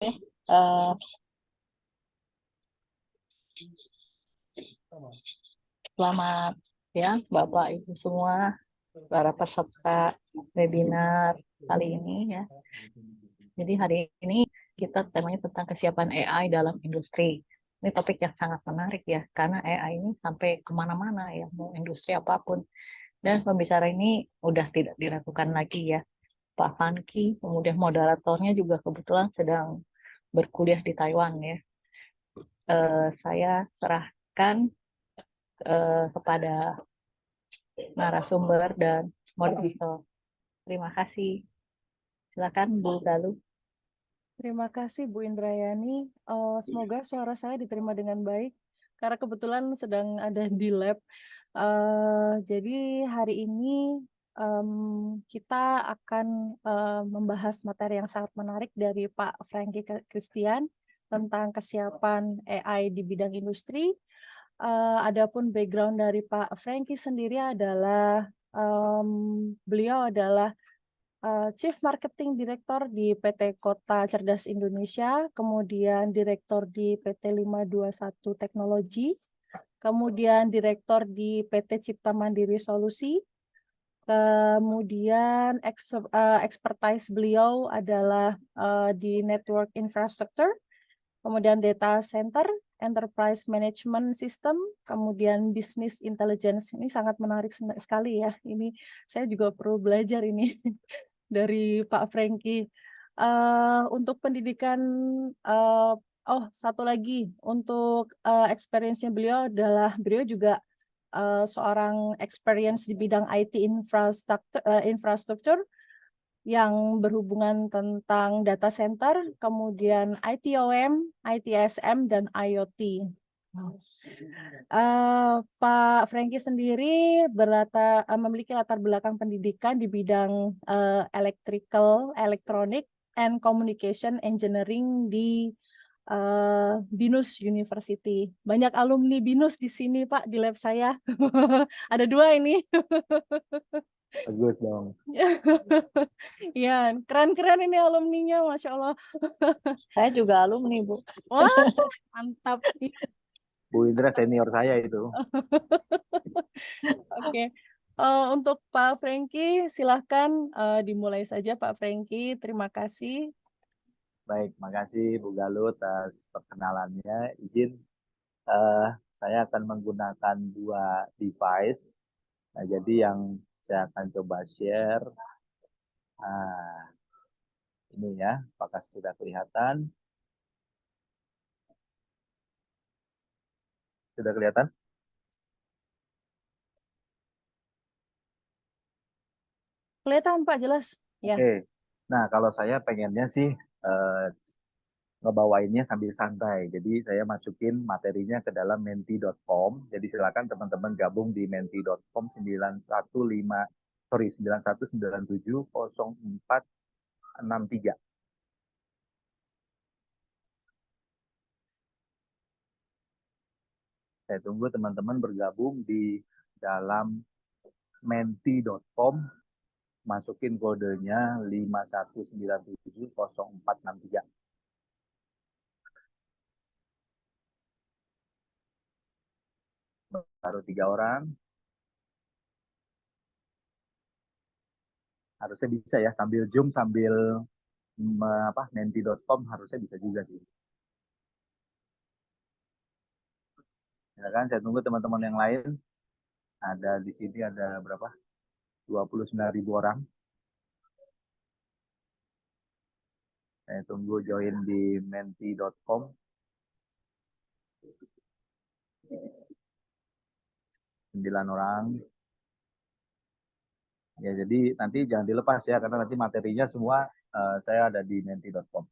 Eh, Selamat siang Bapak Ibu semua, para peserta webinar kali ini ya. Jadi hari ini kita temanya tentang kesiapan AI dalam industri. Ini topik yang sangat menarik ya, karena AI ini sampai kemana-mana ya, mau industri apapun. Dan pembicara ini udah tidak diragukan lagi ya, Pak Fanki, kemudian moderatornya juga kebetulan sedang berkuliah di Taiwan ya. Saya serahkan kepada narasumber dan moderator. Terima kasih. Silakan Bu Galuh. Terima kasih Bu Indrayani. Semoga suara saya diterima dengan baik karena kebetulan sedang ada di lab. Jadi hari ini kita akan membahas materi yang sangat menarik dari Pak Franky Christian tentang kesiapan AI di bidang industri. Adapun background dari Pak Franky sendiri adalah beliau adalah Chief Marketing Director di PT Kota Cerdas Indonesia, kemudian Direktur di PT 521 Teknologi, kemudian Direktur di PT Cipta Mandiri Solusi, kemudian expertise beliau adalah di Network Infrastructure, kemudian Data Center, Enterprise Management System, kemudian Business Intelligence. Ini sangat menarik sekali ya. Ini saya juga perlu belajar ini. Dari Pak Franky. Untuk pendidikan, satu lagi untuk experience-nya beliau adalah beliau juga seorang experience di bidang IT infrastruktur yang berhubungan tentang data center, kemudian ITOM, ITSM, dan IoT. Pak Franky sendiri memiliki latar belakang pendidikan di bidang electrical, electronic, and communication engineering di BINUS University. Banyak alumni BINUS di sini, Pak, di lab saya. Ada dua ini. Bagus dong. Ya, keren-keren ini alumninya, Masya Allah. Saya juga alumni, Bu. Wah, mantap. Bu Indra senior saya itu. Oke. Untuk Pak Franky, silahkan dimulai saja Pak Franky. Terima kasih. Baik, makasih Bu Galuh atas perkenalannya. Izin eh, saya akan menggunakan dua device. Nah, jadi yang saya akan coba share ini ya, apakah sudah kelihatan? Sudah kelihatan? Kelihatan Pak, jelas. Ya. Oke. Nah, kalau saya pengennya sih ngebawainnya sambil santai. Jadi saya masukin materinya ke dalam menti.com. Jadi silakan teman-teman gabung di menti.com 91970463. Saya tunggu teman-teman bergabung di dalam menti.com, masukin kodenya 51970463. Baru 3 orang. Harusnya bisa ya, sambil Zoom, sambil menti.com harusnya bisa juga sih. Ya kan, saya tunggu teman-teman yang lain. Ada di sini ada berapa? 29.000 orang. Saya tunggu join di menti.com. 9 orang. Ya, jadi nanti jangan dilepas ya, karena nanti materinya semua saya ada di menti.com.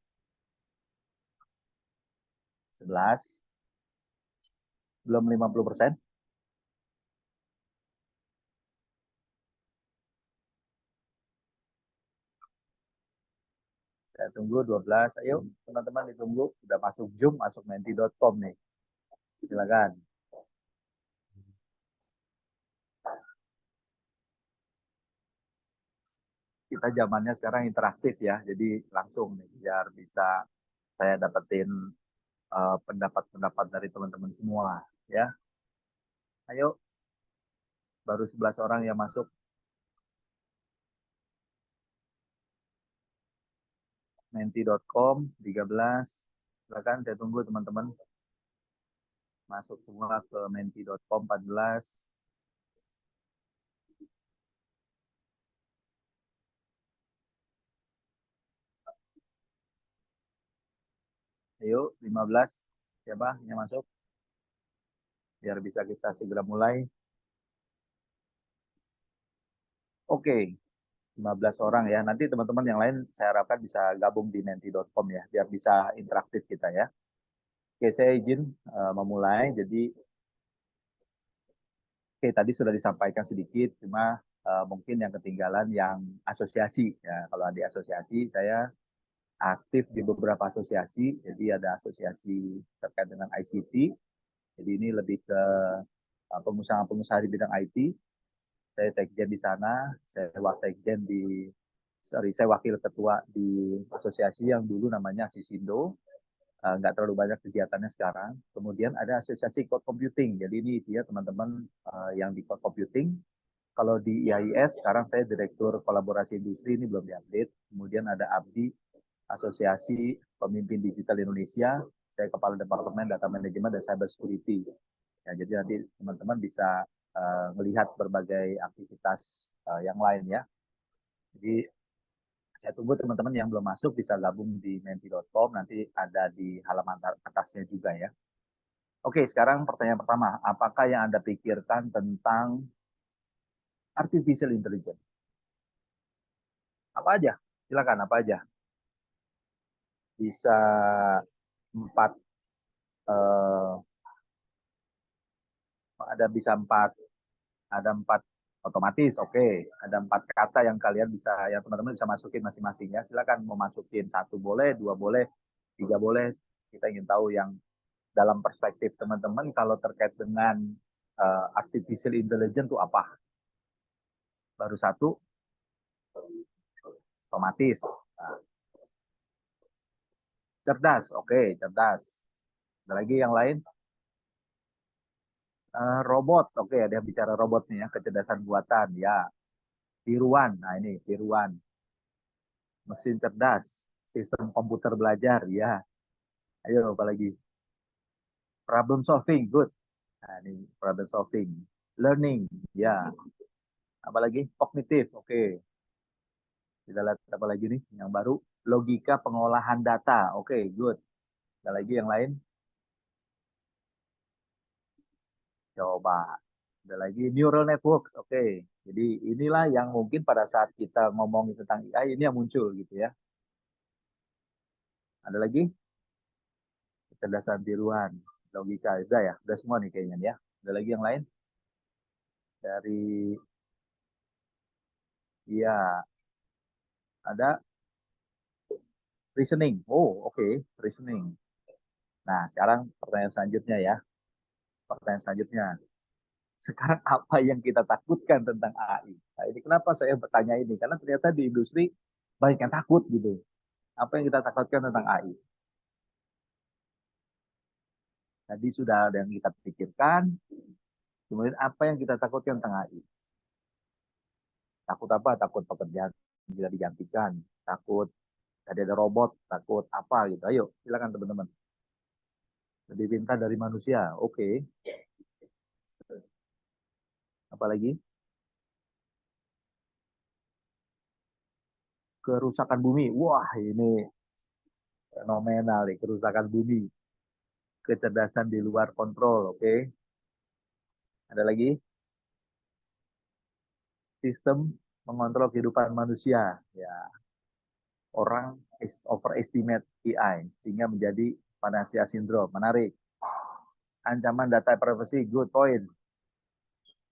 11. Belum 50%. Saya tunggu 12. Ayo teman-teman ditunggu. Sudah masuk Zoom, masuk menti.com nih. Silakan. Kita zamannya sekarang interaktif ya, jadi langsung nih biar bisa saya dapetin pendapat-pendapat dari teman-teman semua. Ya, ayo, baru 11 orang yang masuk. Menti.com 13. Silakan, saya tunggu teman-teman. Masuk semua ke menti.com 14. Ayo, 15. Siapa yang masuk? Biar bisa kita segera mulai. Oke, 15 orang ya. Nanti teman-teman yang lain saya harapkan bisa gabung di menti.com ya, biar bisa interaktif kita ya. Oke, saya izin memulai. Jadi, oke, tadi sudah disampaikan sedikit, cuma mungkin yang ketinggalan yang asosiasi. Ya, kalau di asosiasi, saya aktif di beberapa asosiasi. Jadi ada asosiasi terkait dengan ICT. Jadi ini lebih ke pengusaha-pengusaha di bidang IT. Saya sekjen di sana, saya wasekjen saya wakil ketua di asosiasi yang dulu namanya Sisindo. Nggak terlalu banyak kegiatannya sekarang. Kemudian ada asosiasi cloud computing. Jadi ini isinya teman-teman yang di cloud computing. Kalau di IAIS, sekarang saya direktur kolaborasi industri, ini belum diupdate. Kemudian ada Abdi, Asosiasi Pemimpin Digital Indonesia. Saya kepala Departemen Data Management dan Cyber Security. Ya, jadi nanti teman-teman bisa melihat berbagai aktivitas yang lain ya. Jadi saya tunggu teman-teman yang belum masuk bisa gabung di menti.com, nanti ada di halaman atasnya juga ya. Oke, sekarang pertanyaan pertama, apakah yang Anda pikirkan tentang artificial intelligence? Apa aja? Silakan, apa aja? Bisa 4, bisa 4, ada 4 otomatis, oke. Ada 4 kata yang kalian bisa, yang teman-teman bisa masukin masing-masing ya. Silakan mau masukin 1 boleh, 2 boleh, 3 boleh. Kita ingin tahu yang dalam perspektif teman-teman kalau terkait dengan artificial intelligence itu apa? Baru 1, otomatis. Nah, cerdas, oke, cerdas. Ada lagi yang lain? Robot, oke, ada yang bicara robot nih ya, kecerdasan buatan, ya. Tiruan, nah ini tiruan. Mesin cerdas, sistem komputer belajar, ya. Ayo, apa lagi? Problem solving, good. Nah, ini problem solving. Learning, ya. Apa lagi? Kognitif, oke. Kita lihat apa lagi nih yang baru. Logika pengolahan data, oke, good. Ada lagi yang lain? Coba. Ada lagi neural networks, oke. Jadi inilah yang mungkin pada saat kita ngomongin tentang AI ini yang muncul gitu ya. Ada lagi? Kecerdasan tiruan, logika, udah ya, udah semua nih kayaknya ya. Ada lagi yang lain? Dari, iya, ada reasoning. Oh, oke, reasoning. Nah, sekarang pertanyaan selanjutnya ya. Pertanyaan selanjutnya. Sekarang apa yang kita takutkan tentang AI? Nah, ini kenapa saya bertanya ini? Karena ternyata di industri banyak yang takut gitu. Apa yang kita takutkan tentang AI? Tadi sudah ada yang kita pikirkan. Kemudian apa yang kita takutkan tentang AI? Takut apa? Takut pekerjaan tidak digantikan. Takut ada robot. Takut apa gitu. Ayo, silakan teman-teman. Lebih pintar dari manusia. Oke. Apalagi? Kerusakan bumi. Wah, ini fenomenal nih. Kerusakan bumi. Kecerdasan di luar kontrol. Oke. Ada lagi? Sistem mengontrol kehidupan manusia. Ya, orang overestimate AI sehingga menjadi Panasia syndrome. Menarik. Ancaman data privacy, good point.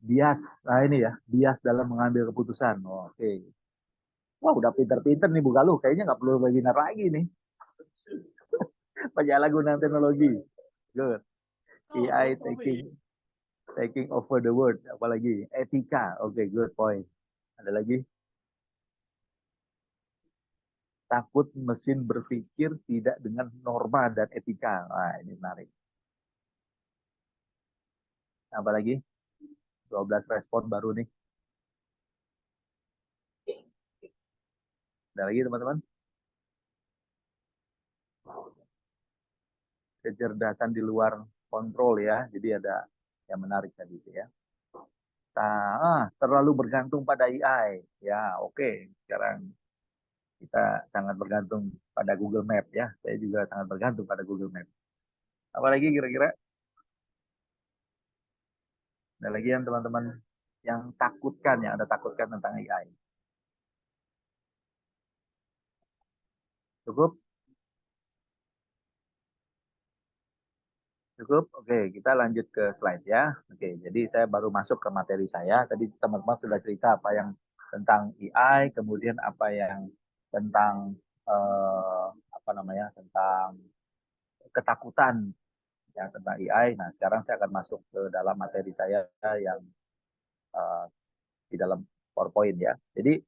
Bias, nah ini ya, bias dalam mengambil keputusan. Oh, oke. Wah, udah pinter-pinter nih Bu Galuh. Kayaknya nggak perlu webinar lagi nih. Penyalahgunaan teknologi. Good. AI taking over the world. Apalagi etika. Oke, good point. Ada lagi? Takut mesin berpikir tidak dengan norma dan etika. Nah, ini menarik. Apalagi 12 respon baru nih. Ada lagi teman-teman? Kecerdasan di luar kontrol ya. Jadi ada yang menarik tadi ya. Terlalu bergantung pada AI. Ya, oke. Sekarang kita sangat bergantung pada Google Map ya. Saya juga sangat bergantung pada Google Map. Apalagi kira-kira? Ada lagi yang teman-teman yang takutkan, yang ada takutkan tentang AI. Cukup? Cukup? Oke, kita lanjut ke slide ya. Oke, jadi saya baru masuk ke materi saya. Tadi teman-teman sudah cerita apa yang tentang AI, kemudian apa yang tentang apa namanya, tentang ketakutan ya tentang AI. Nah, sekarang saya akan masuk ke dalam materi saya yang eh, di dalam PowerPoint ya. Jadi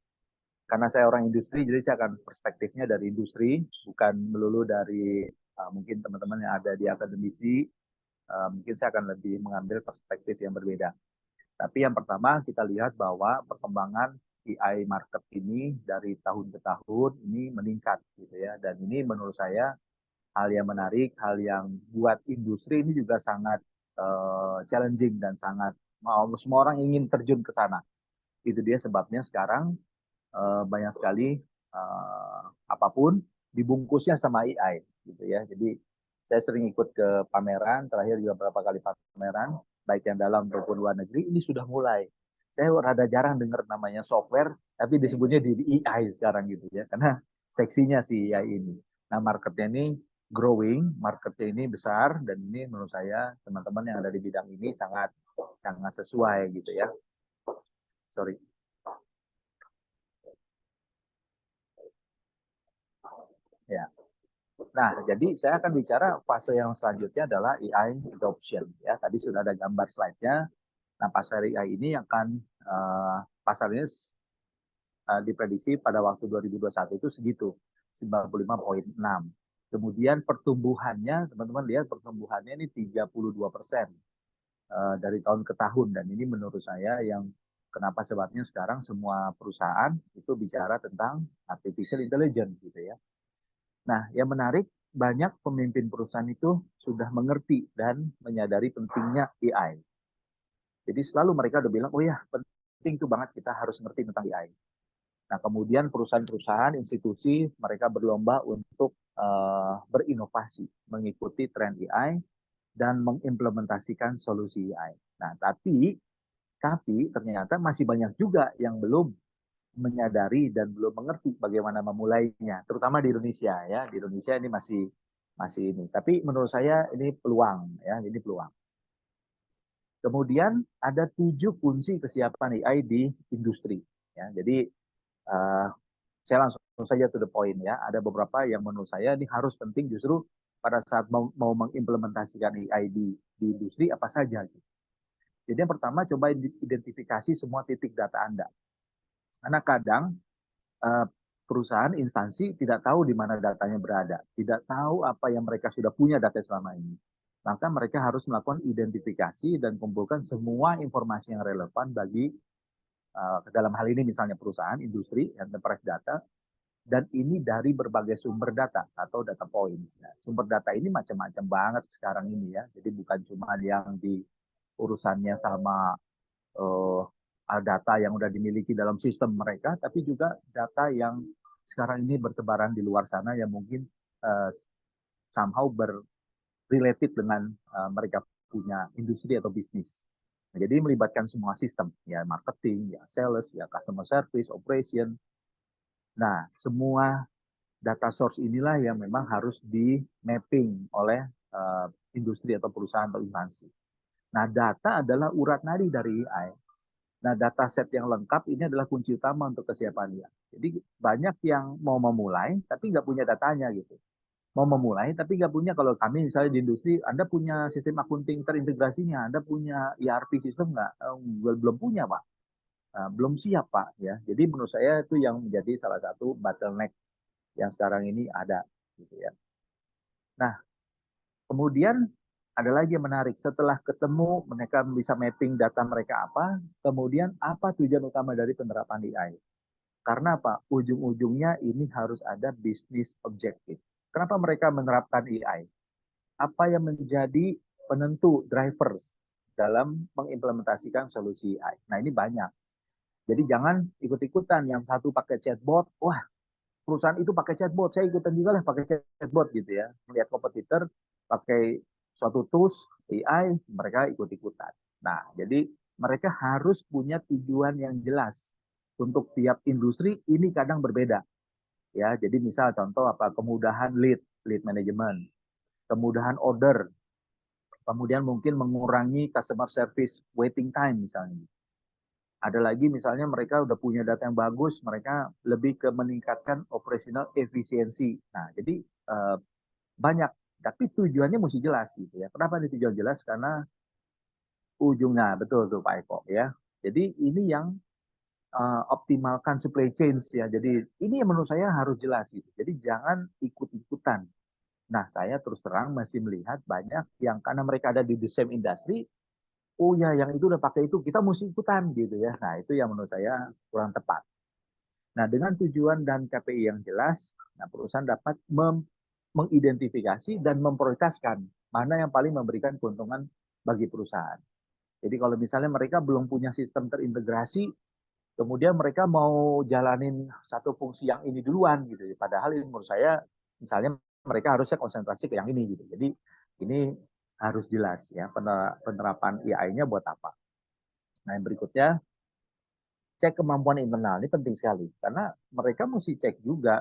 karena saya orang industri, jadi saya akan perspektifnya dari industri, bukan melulu dari mungkin teman-teman yang ada di akademisi. Mungkin saya akan lebih mengambil perspektif yang berbeda. Tapi yang pertama kita lihat bahwa perkembangan AI market ini dari tahun ke tahun ini meningkat gitu ya. Dan ini menurut saya hal yang menarik, hal yang buat industri ini juga sangat challenging dan sangat semua orang ingin terjun ke sana. Itu dia sebabnya sekarang banyak sekali apapun dibungkusnya sama AI gitu ya. Jadi saya sering ikut ke pameran, terakhir juga beberapa kali pameran, baik yang dalam maupun luar negeri, ini sudah mulai. Saya rada jarang dengar namanya software, tapi disebutnya di AI sekarang gitu ya, karena seksinya si AI ini. Nah, marketnya ini growing, marketnya ini besar, dan ini menurut saya teman-teman yang ada di bidang ini sangat sangat sesuai gitu ya. Sorry. Ya. Nah, jadi saya akan bicara fase yang selanjutnya adalah AI adoption. Ya, tadi sudah ada gambar slide-nya. Nah, pasar AI ini akan pasarnya diprediksi pada waktu 2021 itu segitu, 95,6. Kemudian pertumbuhannya, teman-teman lihat pertumbuhannya ini 32% dari tahun ke tahun. Dan ini menurut saya yang kenapa sebabnya sekarang semua perusahaan itu bicara tentang artificial intelligence gitu ya. Nah, yang menarik, banyak pemimpin perusahaan itu sudah mengerti dan menyadari pentingnya AI. Jadi selalu mereka udah bilang, oh ya, penting tuh banget kita harus ngerti tentang AI. Nah, kemudian perusahaan-perusahaan, institusi, mereka berlomba untuk berinovasi, mengikuti tren AI, dan mengimplementasikan solusi AI. Nah, tapi ternyata masih banyak juga yang belum menyadari dan belum mengerti bagaimana memulainya, terutama di Indonesia ya. Di Indonesia ini masih ini. Tapi menurut saya ini peluang ya, ini peluang. Kemudian ada 7 kunci kesiapan AI di industri ya. Jadi saya langsung saja to the point ya. Ada beberapa yang menurut saya ini harus penting justru pada saat mau mengimplementasikan AI di industri apa saja. Jadi yang pertama coba identifikasi semua titik data Anda. Karena kadang perusahaan, instansi tidak tahu di mana datanya berada, tidak tahu apa yang mereka sudah punya data selama ini. Maka mereka harus melakukan identifikasi dan kumpulkan semua informasi yang relevan bagi dalam hal ini misalnya perusahaan, industri, enterprise data, dan ini dari berbagai sumber data atau data points. Nah, sumber data ini macam-macam banget sekarang ini ya. Jadi bukan cuma yang di urusannya sama uh, data yang sudah dimiliki dalam sistem mereka, tapi juga data yang sekarang ini bertebaran di luar sana yang mungkin somehow berrelated dengan mereka punya industri atau bisnis. Nah, jadi melibatkan semua sistem, ya marketing, ya sales, ya customer service, operation. Nah, semua data source inilah yang memang harus di mapping oleh industri atau perusahaan atau instansi. Nah, data adalah urat nadi dari AI. Nah, data set yang lengkap ini adalah kunci utama untuk kesiapannya. Jadi banyak yang mau memulai tapi nggak punya datanya gitu. Mau memulai tapi nggak punya. Kalau kami misalnya di industri, Anda punya sistem akunting terintegrasinya, Anda punya ERP sistem nggak? Belum punya Pak. Belum siap Pak ya. Jadi menurut saya itu yang menjadi salah satu bottleneck yang sekarang ini ada, gitu ya. Nah, kemudian ada lagi yang menarik, setelah ketemu mereka bisa mapping data mereka apa, kemudian apa tujuan utama dari penerapan AI. Karena apa? Ujung-ujungnya ini harus ada bisnis objektif. Kenapa mereka menerapkan AI? Apa yang menjadi penentu drivers dalam mengimplementasikan solusi AI? Nah, ini banyak. Jadi jangan ikut-ikutan, yang satu pakai chatbot, wah perusahaan itu pakai chatbot, saya ikutan juga lah pakai chatbot gitu ya. Melihat kompetitor pakai suatu tools AI, mereka ikut-ikutan. Nah, jadi mereka harus punya tujuan yang jelas. Untuk tiap industri ini kadang berbeda. Ya, jadi misal contoh apa, kemudahan lead management, kemudahan order, kemudian mungkin mengurangi customer service waiting time misalnya. Ada lagi misalnya mereka udah punya data yang bagus, mereka lebih ke meningkatkan operational efisiensi. Nah, jadi banyak, tapi tujuannya mesti jelas gitu ya. Kenapa nih tujuan jelas? Karena ujungnya betul tuh Pak Eko ya. Jadi ini yang optimalkan supply chain ya. Jadi ini yang menurut saya harus jelas gitu. Jadi jangan ikut-ikutan. Nah, saya terus terang masih melihat banyak yang karena mereka ada di the same industry, oh ya yang itu udah pakai itu, kita mesti ikutan gitu ya. Nah, itu yang menurut saya kurang tepat. Nah, dengan tujuan dan KPI yang jelas, nah perusahaan dapat mengidentifikasi dan memprioritaskan mana yang paling memberikan keuntungan bagi perusahaan. Jadi kalau misalnya mereka belum punya sistem terintegrasi, kemudian mereka mau jalanin satu fungsi yang ini duluan gitu. Padahal ini menurut saya, misalnya mereka harusnya konsentrasi ke yang ini gitu. Jadi ini harus jelas ya penerapan AI-nya buat apa. Nah yang berikutnya, cek kemampuan internal ini penting sekali karena mereka mesti cek juga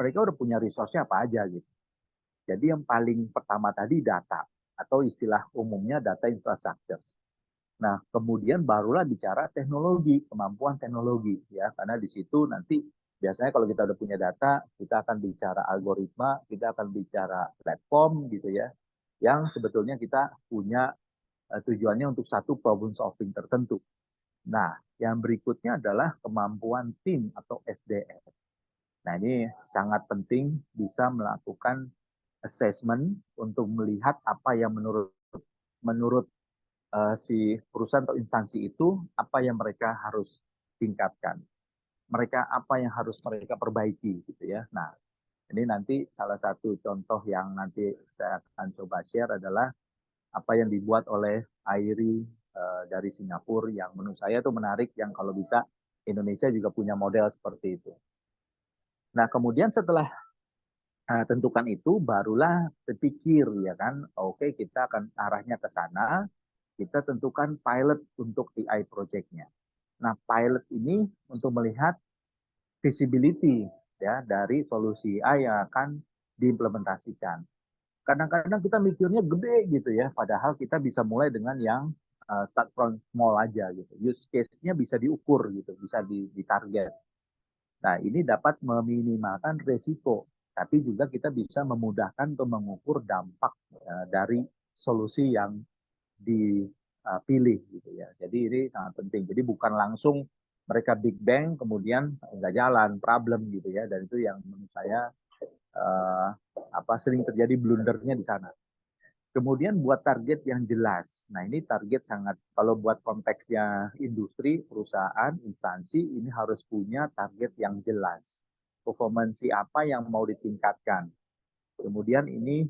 mereka udah punya resource-nya apa aja gitu. Jadi yang paling pertama tadi data atau istilah umumnya data infrastructure. Nah, kemudian barulah bicara teknologi, kemampuan teknologi ya, karena di situ nanti biasanya kalau kita udah punya data, kita akan bicara algoritma, kita akan bicara platform gitu ya, yang sebetulnya kita punya tujuannya untuk satu problem solving tertentu. Nah, yang berikutnya adalah kemampuan tim atau SDM. Nah, ini sangat penting bisa melakukan assessment untuk melihat apa yang menurut si perusahaan atau instansi itu apa yang mereka harus tingkatkan. Mereka apa yang harus mereka perbaiki gitu ya. Nah, ini nanti salah satu contoh yang nanti saya akan coba share adalah apa yang dibuat oleh Airi dari Singapura yang menurut saya itu menarik yang kalau bisa Indonesia juga punya model seperti itu. Nah, kemudian setelah tentukan itu barulah berpikir ya kan, oke kita akan arahnya ke sana, kita tentukan pilot untuk AI project-nya. Nah, pilot ini untuk melihat visibility ya dari solusi AI yang akan diimplementasikan. Kadang-kadang kita mikirnya gede gitu ya, padahal kita bisa mulai dengan yang start from small aja gitu. Use case-nya bisa diukur gitu, bisa ditarget. Nah, ini dapat meminimalkan resiko, tapi juga kita bisa memudahkan untuk mengukur dampak dari solusi yang dipilih gitu ya. Jadi ini sangat penting. Jadi bukan langsung mereka big bang kemudian nggak jalan problem gitu ya. Dan itu yang menurut saya sering terjadi blundernya di sana. Kemudian buat target yang jelas. Nah ini target sangat, kalau buat konteksnya industri, perusahaan, instansi, ini harus punya target yang jelas. Performansi apa yang mau ditingkatkan. Kemudian ini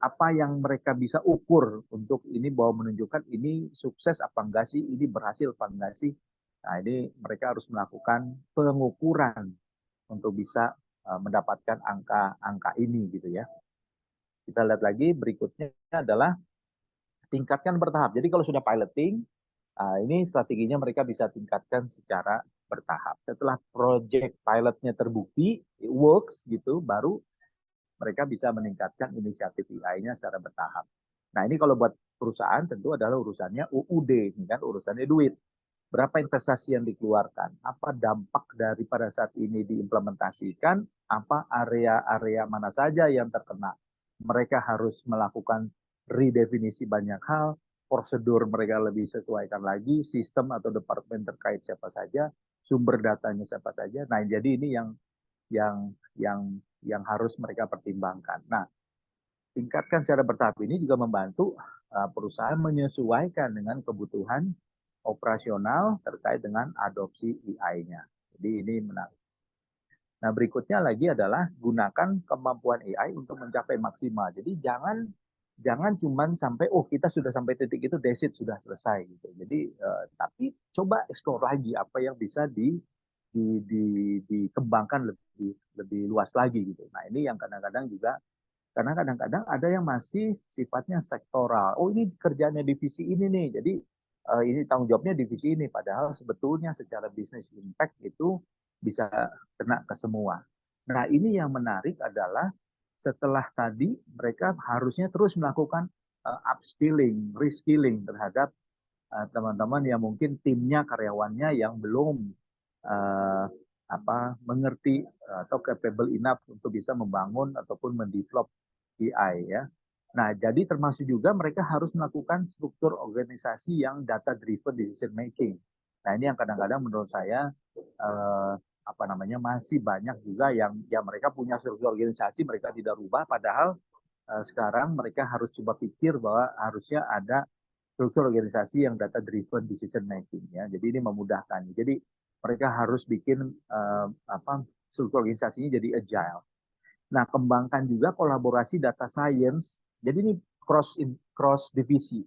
apa yang mereka bisa ukur untuk ini bahwa menunjukkan ini sukses apa enggak sih, ini berhasil apa enggak sih. Nah ini mereka harus melakukan pengukuran untuk bisa mendapatkan angka ini gitu ya. Kita lihat lagi berikutnya adalah tingkatkan bertahap. Jadi kalau sudah piloting, ini strateginya mereka bisa tingkatkan secara bertahap. Setelah project pilotnya terbukti, it works gitu, baru mereka bisa meningkatkan inisiatif AI-nya secara bertahap. Nah ini kalau buat perusahaan tentu adalah urusannya UUD, kan urusannya duit. Berapa investasi yang dikeluarkan, apa dampak dari pada saat ini diimplementasikan, apa area-area mana saja yang terkena. Mereka harus melakukan redefinisi banyak hal, prosedur mereka lebih sesuaikan lagi, sistem atau departemen terkait siapa saja, sumber datanya siapa saja. Nah jadi ini yang yang harus mereka pertimbangkan. Nah, tingkatkan secara bertahap ini juga membantu perusahaan menyesuaikan dengan kebutuhan operasional terkait dengan adopsi AI-nya. Jadi ini menarik. Nah, berikutnya lagi adalah gunakan kemampuan AI untuk mencapai maksimal. Jadi jangan cuman sampai kita sudah sampai titik itu, that's it, sudah selesai gitu. Jadi tapi coba explore lagi apa yang bisa dikembangkan lebih luas lagi gitu. Nah, ini yang kadang-kadang juga, karena kadang-kadang ada yang masih sifatnya sektoral. Oh, ini kerjanya divisi ini nih. Jadi ini tanggung jawabnya divisi ini. Padahal sebetulnya secara bisnis impact itu bisa kena ke semua. Nah, ini yang menarik adalah setelah tadi mereka harusnya terus melakukan upskilling, reskilling terhadap teman-teman yang mungkin timnya, karyawannya yang belum uh, mengerti atau capable enough untuk bisa membangun ataupun mendevelop AI ya. Nah, jadi termasuk juga mereka harus melakukan struktur organisasi yang data driven decision making. Nah, ini yang kadang-kadang menurut saya masih banyak juga yang mereka punya struktur organisasi mereka tidak rubah, padahal sekarang mereka harus coba pikir bahwa harusnya ada struktur organisasi yang data driven decision making ya. Jadi ini memudahkan. Jadi mereka harus bikin struktur organisasinya jadi agile. Nah, kembangkan juga kolaborasi data science. Jadi ini cross divisi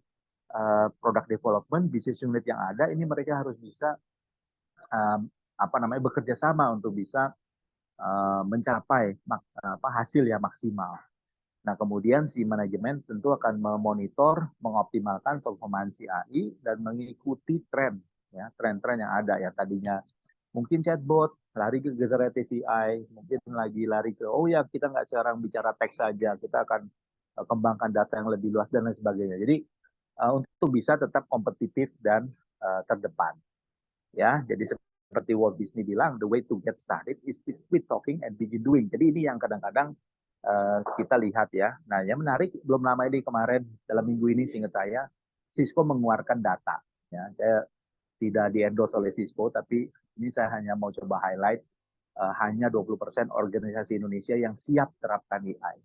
product development, business unit yang ada ini mereka harus bisa bekerja sama untuk bisa mencapai hasil yang maksimal. Nah, kemudian si manajemen tentu akan memonitor, mengoptimalkan performansi AI dan mengikuti tren, ya, tren-tren yang ada ya. Tadinya mungkin chatbot, lari ke generative AI, mungkin lagi lari ke, kita nggak sekarang bicara teks saja, kita akan kembangkan data yang lebih luas dan lain sebagainya. Jadi untuk bisa tetap kompetitif dan terdepan. Ya, jadi seperti Walt Disney bilang, the way to get started is to quit talking and begin doing. Jadi ini yang kadang-kadang kita lihat ya. Nah, yang menarik belum lama ini kemarin dalam minggu ini seingat saya Cisco mengeluarkan data. Ya, saya tidak di-endorse oleh Cisco, tapi ini saya hanya mau coba highlight hanya 20% organisasi Indonesia yang siap terapkan AI.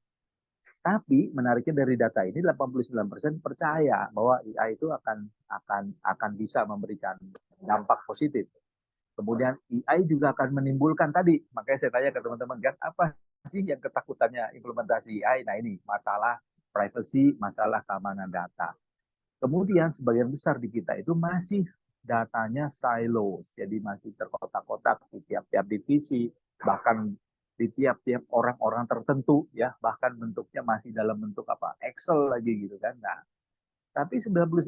Tapi menariknya dari data ini 89% percaya bahwa AI itu akan bisa memberikan dampak positif. Kemudian AI juga akan menimbulkan tadi, makanya saya tanya ke teman-teman kan, apa sih yang ketakutannya implementasi AI? Nah, ini masalah privacy, masalah keamanan data. Kemudian sebagian besar di kita itu masih datanya silos, jadi masih terkotak-kotak di tiap-tiap divisi, bahkan di tiap-tiap orang-orang tertentu ya, bahkan bentuknya masih dalam bentuk Excel lagi gitu kan. Nah, tapi 99%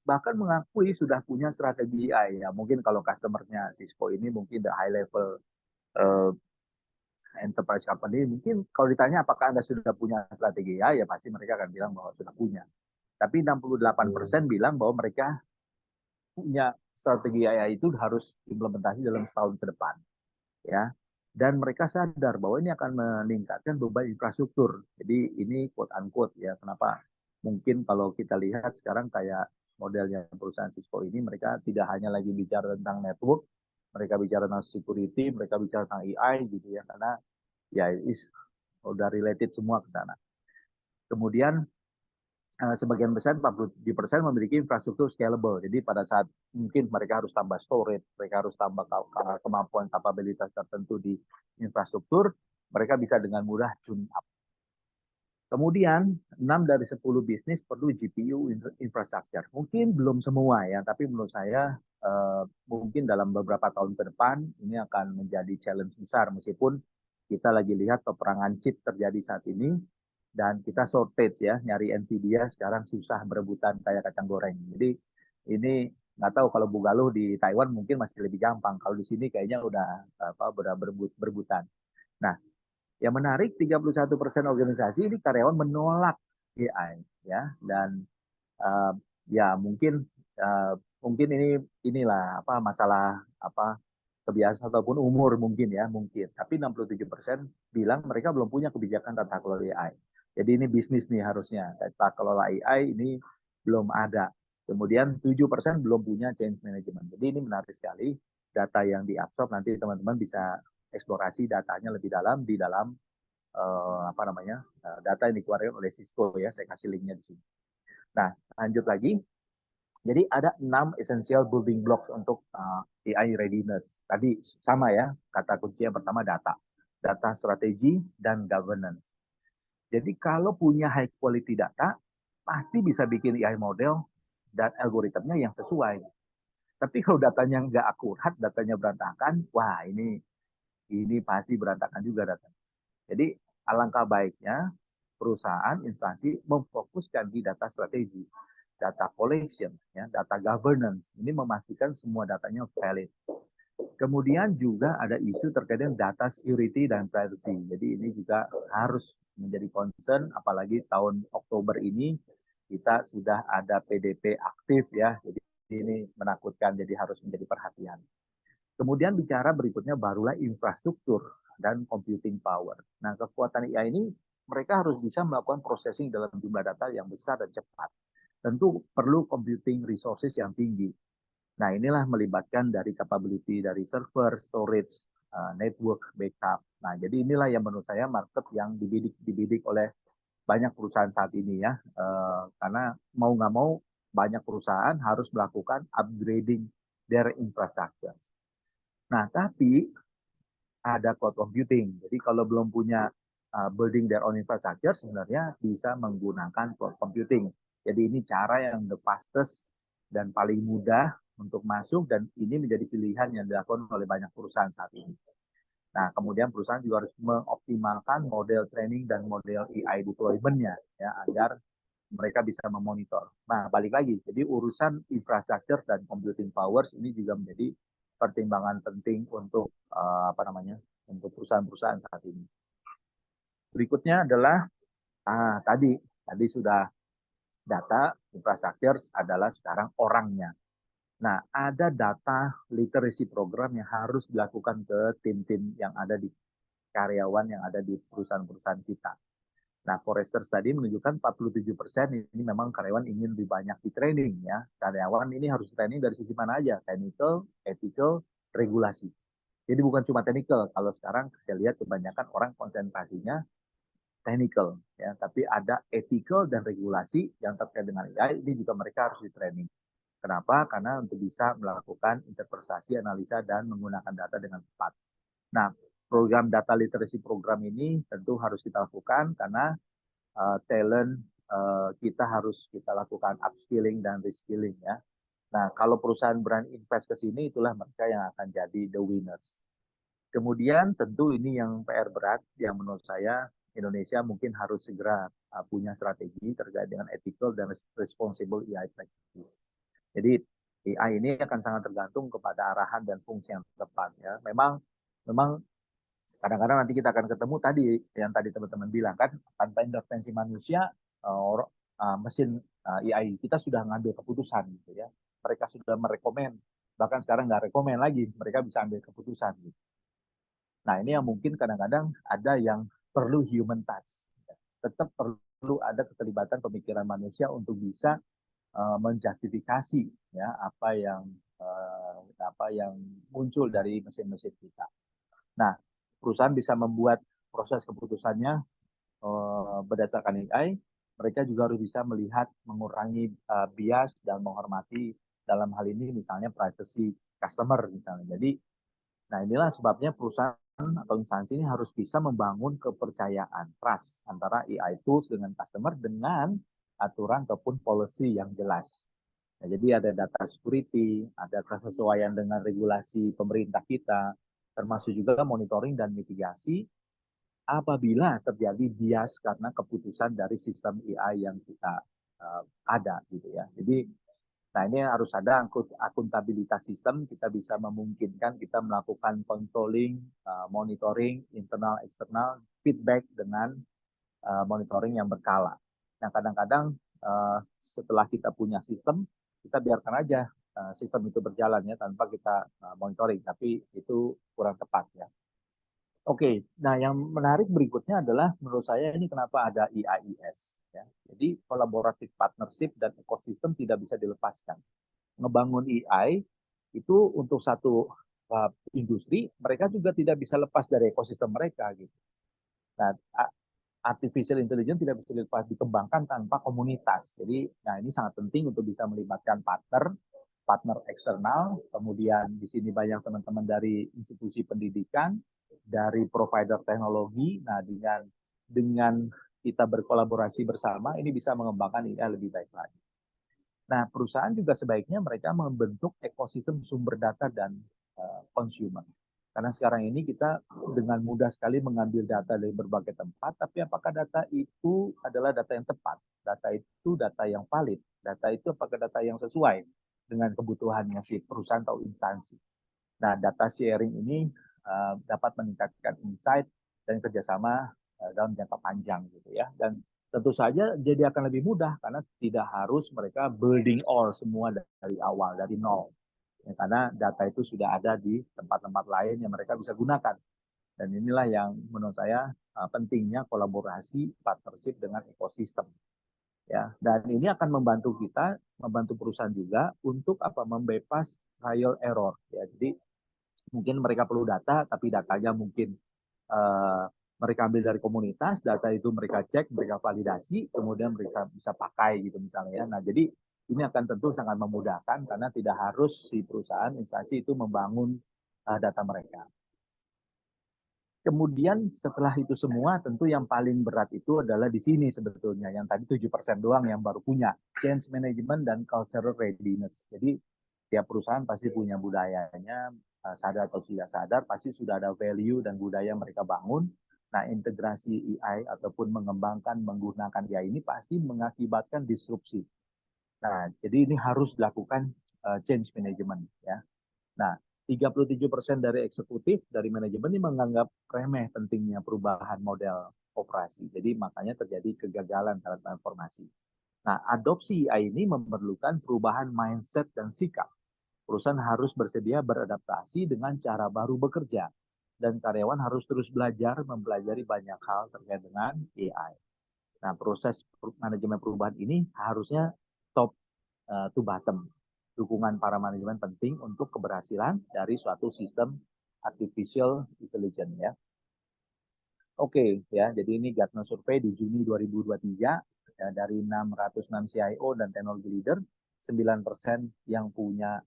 bahkan mengakui sudah punya strategi AI. Ya, mungkin kalau customer-nya Cisco ini mungkin the high level uh, enterprise company, mungkin kalau ditanya apakah Anda sudah punya strategi AI, ya pasti mereka akan bilang bahwa sudah punya. Tapi 68% bilang bahwa mereka punya strategi AI itu harus implementasi dalam setahun ke depan. Ya, dan mereka sadar bahwa ini akan meningkatkan beban infrastruktur. Jadi ini quote unquote ya, kenapa mungkin kalau kita lihat sekarang kayak modelnya perusahaan Cisco ini, mereka tidak hanya lagi bicara tentang network, mereka bicara tentang security, mereka bicara tentang AI gitu ya, karena ya udah related semua ke sana. Kemudian sebagian besar 40% memiliki infrastruktur scalable. Jadi pada saat mungkin mereka harus tambah storage, mereka harus tambah kemampuan kapabilitas tertentu di infrastruktur, mereka bisa dengan mudah tune up. Kemudian 6 dari 10 bisnis perlu GPU infrastructure. Mungkin belum semua ya, tapi menurut saya mungkin dalam beberapa tahun ke depan ini akan menjadi challenge besar meskipun kita lagi lihat peperangan chip terjadi saat ini dan kita shortage ya, nyari Nvidia sekarang susah berebutan kayak kacang goreng. Jadi ini nggak tahu kalau Bugaluh di Taiwan mungkin masih lebih gampang. Kalau di sini kayaknya udah berebutan. Nah, yang menarik 31% organisasi ini karyawan menolak AI ya, dan uh, ya mungkin inilah masalah kebiasaan ataupun umur mungkin ya, mungkin. Tapi 67% bilang mereka belum punya kebijakan tata kelola AI. Jadi ini bisnis nih harusnya. Tata kelola AI ini belum ada. Kemudian 7% belum punya change management. Jadi ini menarik sekali data yang diabsorb, nanti teman-teman bisa eksplorasi datanya lebih dalam di dalam data yang dikeluarkan oleh Cisco ya. Saya kasih linknya di sini. Nah, lanjut lagi. Jadi ada 6 essential building blocks untuk AI readiness. Tadi sama ya, kata kunci yang pertama data. Data strategi dan governance. Jadi kalau punya high quality data, pasti bisa bikin AI model dan algoritmnya yang sesuai. Tapi kalau datanya nggak akurat, datanya berantakan, wah ini pasti berantakan juga datanya. Jadi alangkah baiknya perusahaan, instansi memfokuskan di data strategi, data collection, ya, data governance. Ini memastikan semua datanya valid. Kemudian juga ada isu terkait dengan data security dan privacy. Jadi ini juga harus menjadi concern, apalagi tahun Oktober ini kita sudah ada PDP aktif ya. Jadi ini menakutkan, jadi harus menjadi perhatian. Kemudian bicara berikutnya barulah infrastruktur dan computing power. Nah, kekuatan AI ini mereka harus bisa melakukan processing dalam jumlah data yang besar dan cepat. Tentu perlu computing resources yang tinggi. Nah, inilah melibatkan dari capability dari server, storage, network, backup. Nah, jadi inilah yang menurut saya market yang dibidik oleh banyak perusahaan saat ini ya. Karena mau nggak mau banyak perusahaan harus melakukan upgrading their infrastructure. Nah, tapi ada cloud computing. Jadi kalau belum punya building their own infrastructure, sebenarnya bisa menggunakan cloud computing. Jadi ini cara yang the fastest dan paling mudah untuk masuk, dan ini menjadi pilihan yang dilakukan oleh banyak perusahaan saat ini. Nah, kemudian perusahaan juga harus mengoptimalkan model training dan model AI deployment-nya ya, agar mereka bisa memonitor. Nah, balik lagi, jadi urusan infrastructure dan computing powers ini juga menjadi pertimbangan penting untuk untuk perusahaan-perusahaan saat ini. Berikutnya adalah tadi sudah data, infrastructure adalah sekarang orangnya. Nah, ada data literacy program yang harus dilakukan ke tim-tim yang ada di karyawan yang ada di perusahaan-perusahaan kita. Nah, Forrester tadi menunjukkan 47% ini memang karyawan ingin lebih banyak di training ya. Karyawan ini harus training dari sisi mana aja? Technical, ethical, regulasi. Jadi bukan cuma technical. Kalau sekarang saya lihat kebanyakan orang konsentrasinya technical ya, tapi ada ethical dan regulasi yang terkait dengan AI ini juga mereka harus di training. Kenapa? Karena untuk bisa melakukan interpretasi, analisa dan menggunakan data dengan tepat. Nah, program data literacy program ini tentu harus kita lakukan karena talent kita harus kita lakukan upskilling dan reskilling ya. Nah, kalau perusahaan berani invest ke sini, itulah mereka yang akan jadi the winners. Kemudian tentu ini yang PR berat yang menurut saya Indonesia mungkin harus segera punya strategi terkait dengan ethical dan responsible AI practice. Jadi AI ini akan sangat tergantung kepada arahan dan fungsi yang tepat ya. Memang kadang-kadang nanti kita akan ketemu tadi yang tadi teman-teman bilang kan, tanpa intervensi manusia mesin AI kita sudah ngambil keputusan gitu ya. Mereka sudah merekomen, bahkan sekarang nggak rekomen lagi, mereka bisa ambil keputusan gitu. Nah, ini yang mungkin kadang-kadang ada yang perlu human touch. Tetap perlu ada keterlibatan pemikiran manusia untuk bisa menjustifikasi ya apa yang muncul dari mesin-mesin kita. Nah, perusahaan bisa membuat proses keputusannya berdasarkan AI. Mereka juga harus bisa melihat mengurangi bias dan menghormati dalam hal ini misalnya privacy customer misalnya. Jadi, nah inilah sebabnya perusahaan atau instansi ini harus bisa membangun kepercayaan, trust antara AI tools dengan customer dengan aturan ataupun policy yang jelas. Nah, jadi ada data security, ada kesesuaian dengan regulasi pemerintah kita, termasuk juga monitoring dan mitigasi apabila terjadi bias karena keputusan dari sistem AI yang kita ada gitu ya. Jadi nah, ini harus ada akuntabilitas sistem, kita bisa memungkinkan kita melakukan controlling, monitoring, internal, eksternal, feedback dengan monitoring yang berkala. Nah, kadang-kadang setelah kita punya sistem, kita biarkan aja sistem itu berjalan ya tanpa kita monitoring, tapi itu kurang tepat ya. Oke, nah yang menarik berikutnya adalah menurut saya ini kenapa ada EIES. Ya. Jadi collaborative partnership dan ekosistem tidak bisa dilepaskan. Ngebangun AI itu untuk satu industri, mereka juga tidak bisa lepas dari ekosistem mereka gitu. Nah, artificial intelligence tidak bisa dikembangkan tanpa komunitas. Jadi, nah ini sangat penting untuk bisa melibatkan partner eksternal. Kemudian di sini banyak teman-teman dari institusi pendidikan, dari provider teknologi. Nah, dengan kita berkolaborasi bersama, ini bisa mengembangkan IA lebih baik lagi. Nah, perusahaan juga sebaiknya mereka membentuk ekosistem sumber data dan consumer. Karena sekarang ini kita dengan mudah sekali mengambil data dari berbagai tempat, tapi apakah data itu adalah data yang tepat? Data itu data yang valid? Data itu apakah data yang sesuai dengan kebutuhannya si perusahaan atau instansi? Nah, data sharing ini dapat meningkatkan insight dan kerjasama dalam jangka panjang gitu ya. Dan tentu saja jadi akan lebih mudah karena tidak harus mereka building all semua dari awal, dari nol. Ya, karena data itu sudah ada di tempat-tempat lain yang mereka bisa gunakan. Dan inilah yang menurut saya pentingnya kolaborasi, partnership dengan ekosistem. Ya, dan ini akan membantu kita, membantu perusahaan juga untuk apa? Membypass trial error. Ya, jadi mungkin mereka perlu data, tapi datanya mungkin mereka ambil dari komunitas, data itu mereka cek, mereka validasi, kemudian mereka bisa pakai gitu misalnya ya. Nah, jadi ini akan tentu sangat memudahkan karena tidak harus si perusahaan, instansi itu membangun data mereka. Kemudian setelah itu semua tentu yang paling berat itu adalah di sini sebetulnya. Yang tadi 7% doang yang baru punya. Change management dan cultural readiness. Jadi tiap perusahaan pasti punya budayanya, sadar atau tidak sadar, pasti sudah ada value dan budaya yang mereka bangun. Nah, integrasi AI ataupun mengembangkan, menggunakan AI ini pasti mengakibatkan disrupsi. Nah, jadi ini harus dilakukan change management ya. Nah, 37% dari eksekutif dari manajemen ini menganggap remeh pentingnya perubahan model operasi. Jadi makanya terjadi kegagalan dalam transformasi. Nah, adopsi AI ini memerlukan perubahan mindset dan sikap. Perusahaan harus bersedia beradaptasi dengan cara baru bekerja. Dan karyawan harus terus belajar, mempelajari banyak hal terkait dengan AI. Nah, proses manajemen perubahan ini harusnya top to bottom. Dukungan para manajemen penting untuk keberhasilan dari suatu sistem artificial intelligence ya. Oke ya, jadi ini Gartner Survey di Juni 2023 ya, dari 606 CIO dan technology leader, 9% yang punya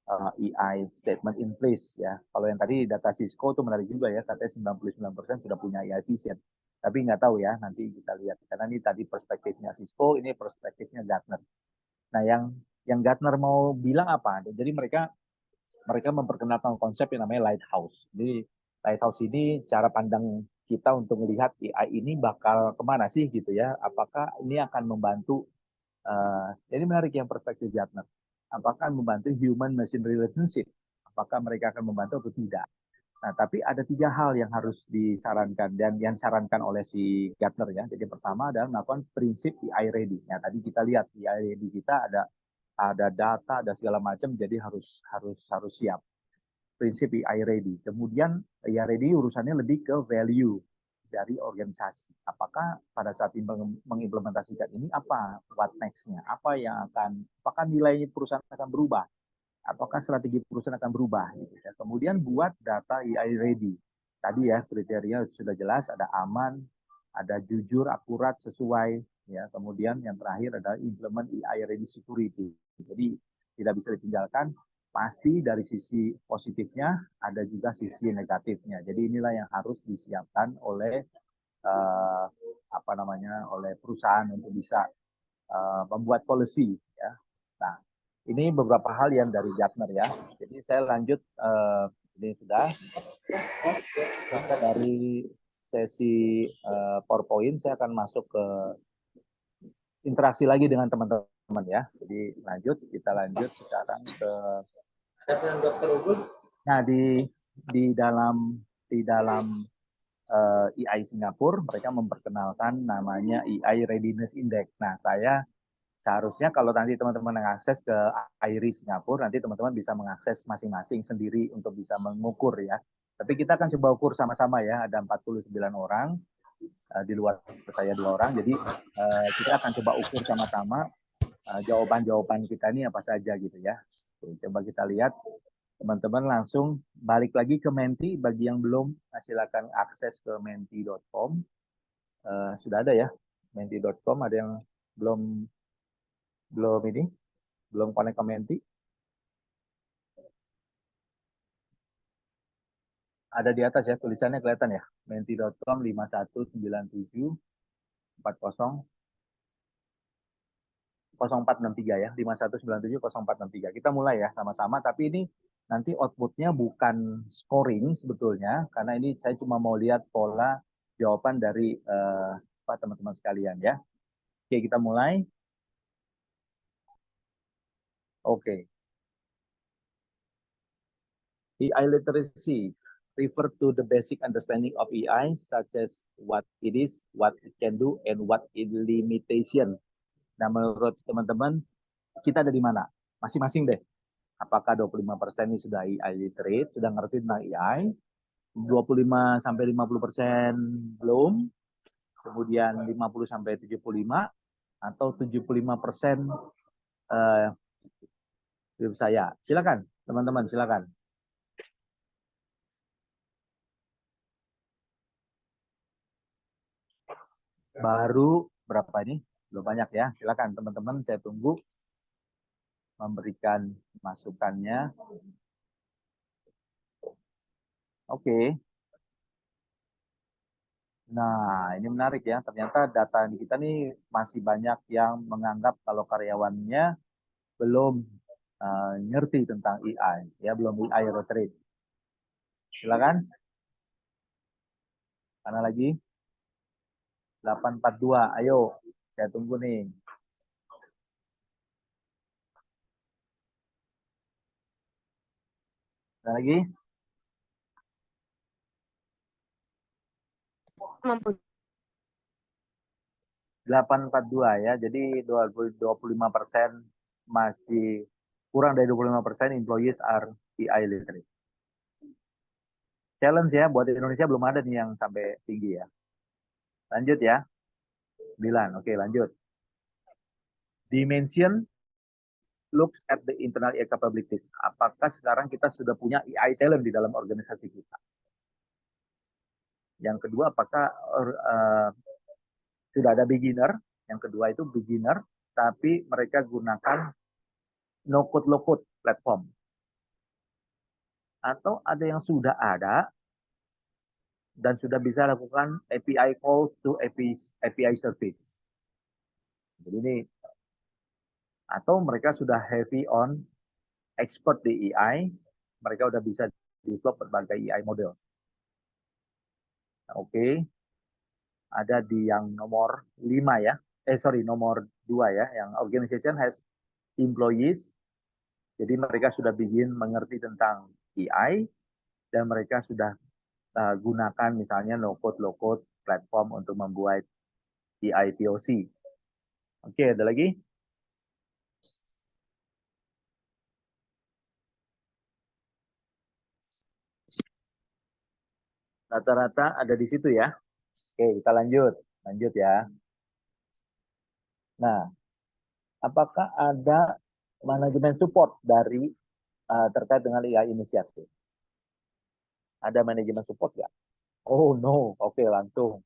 AI statement in place ya. Kalau yang tadi data Cisco itu menarik juga ya, katanya 99% sudah punya AI vision. Tapi nggak tahu ya, nanti kita lihat. Karena ini tadi perspektifnya Cisco, ini perspektifnya Gartner. Nah, yang Gartner mau bilang apa? Jadi mereka memperkenalkan konsep yang namanya lighthouse. Jadi lighthouse ini cara pandang kita untuk melihat AI ini bakal kemana sih gitu ya? Apakah ini akan membantu? Jadi menarik yang perspektif Gartner. Apakah membantu human machine relationship? Apakah mereka akan membantu atau tidak? Nah, tapi ada 3 hal yang harus disarankan dan yang disarankan oleh si Gartner ya. Jadi pertama adalah melakukan prinsip AI ready. Ya, tadi kita lihat AI ready kita ada data, ada segala macam, jadi harus siap. Prinsip AI ready. Kemudian AI ready urusannya lebih ke value dari organisasi. Apakah pada saat mengimplementasikan ini apa what next-nya? Apakah nilai perusahaan akan berubah? Apakah strategi perusahaan akan berubah? Gitu ya. Kemudian buat data AI ready. Tadi ya kriteria sudah jelas, ada aman, ada jujur, akurat, sesuai. Ya, kemudian yang terakhir adalah implement AI ready security. Jadi tidak bisa ditinggalkan. Pasti dari sisi positifnya ada juga sisi negatifnya. Jadi inilah yang harus disiapkan oleh oleh perusahaan untuk bisa membuat policy. Ya. Nah, ini beberapa hal yang dari Gartner ya. Jadi saya lanjut ini sudah dari sesi PowerPoint saya akan masuk ke interaksi lagi dengan teman-teman ya. Jadi kita lanjut sekarang ke Nah, di dalam EI Singapura mereka memperkenalkan namanya EI Readiness Index. Nah, seharusnya kalau nanti teman-teman mengakses ke AIRI Singapura, nanti teman-teman bisa mengakses masing-masing sendiri untuk bisa mengukur ya. Tapi kita akan coba ukur sama-sama ya, ada 49 orang, di luar saya 2 orang, jadi kita akan coba ukur sama-sama jawaban-jawaban kita ini apa saja gitu ya. Oke, coba kita lihat. teman-teman langsung balik lagi ke Menti. Bagi yang belum, silakan akses ke menti.com. Sudah ada ya, menti.com. Ada yang belum belum connect ke Menti? Ada di atas ya, tulisannya kelihatan ya, menti.com 51974046300463 ya, 51970463. Kita mulai ya sama-sama, tapi ini nanti outputnya bukan scoring sebetulnya, karena ini saya cuma mau lihat pola jawaban dari teman-teman sekalian ya. Oke, kita mulai. Oke. AI literacy refer to the basic understanding of AI, such as what it is, what it can do, and what its limitation. Nah, menurut teman-teman, kita ada di mana? Masing-masing deh. Apakah 25% ini sudah AI literate, sudah ngerti tentang AI, 25 sampai 50% belum, kemudian 50 sampai 75, atau 75% belum saya. Silakan, teman-teman, silakan. Baru berapa ini? Belum banyak ya. Silakan teman-teman, saya tunggu memberikan masukannya. Oke. Nah, ini menarik ya. Ternyata data kita nih masih banyak yang menganggap kalau karyawannya belum ngerti tentang AI, ya belum AI literate. Silakan. Mana lagi? 842. Ayo, saya tunggu nih. Ada lagi? 842 ya. Jadi 25% masih kurang dari 25% employees are AI literate. Challenge ya, buat Indonesia belum ada nih yang sampai tinggi ya. Lanjut ya. 9. Oke, lanjut. Dimension looks at the internal AI capabilities. Apakah sekarang kita sudah punya AI talent di dalam organisasi kita? Yang kedua, apakah sudah ada beginner? Yang kedua itu beginner, tapi mereka gunakan no-code, low-code platform. Atau ada yang sudah ada dan sudah bisa lakukan API calls to API service. Jadi ini, atau mereka sudah heavy on expert di AI, mereka udah bisa develop berbagai AI model. Oke, ada di yang nomor 5 ya, nomor 2 ya, yang organization has employees, jadi mereka sudah begin mengerti tentang AI, dan mereka sudah gunakan misalnya no-code, low-code platform untuk membuat AI POC. Oke, ada lagi? Rata-rata ada di situ ya. Oke, kita lanjut. Lanjut ya. Nah, apakah ada manajemen support dari terkait dengan AI inisiatif? Ada manajemen support nggak? Oh no, oke langsung.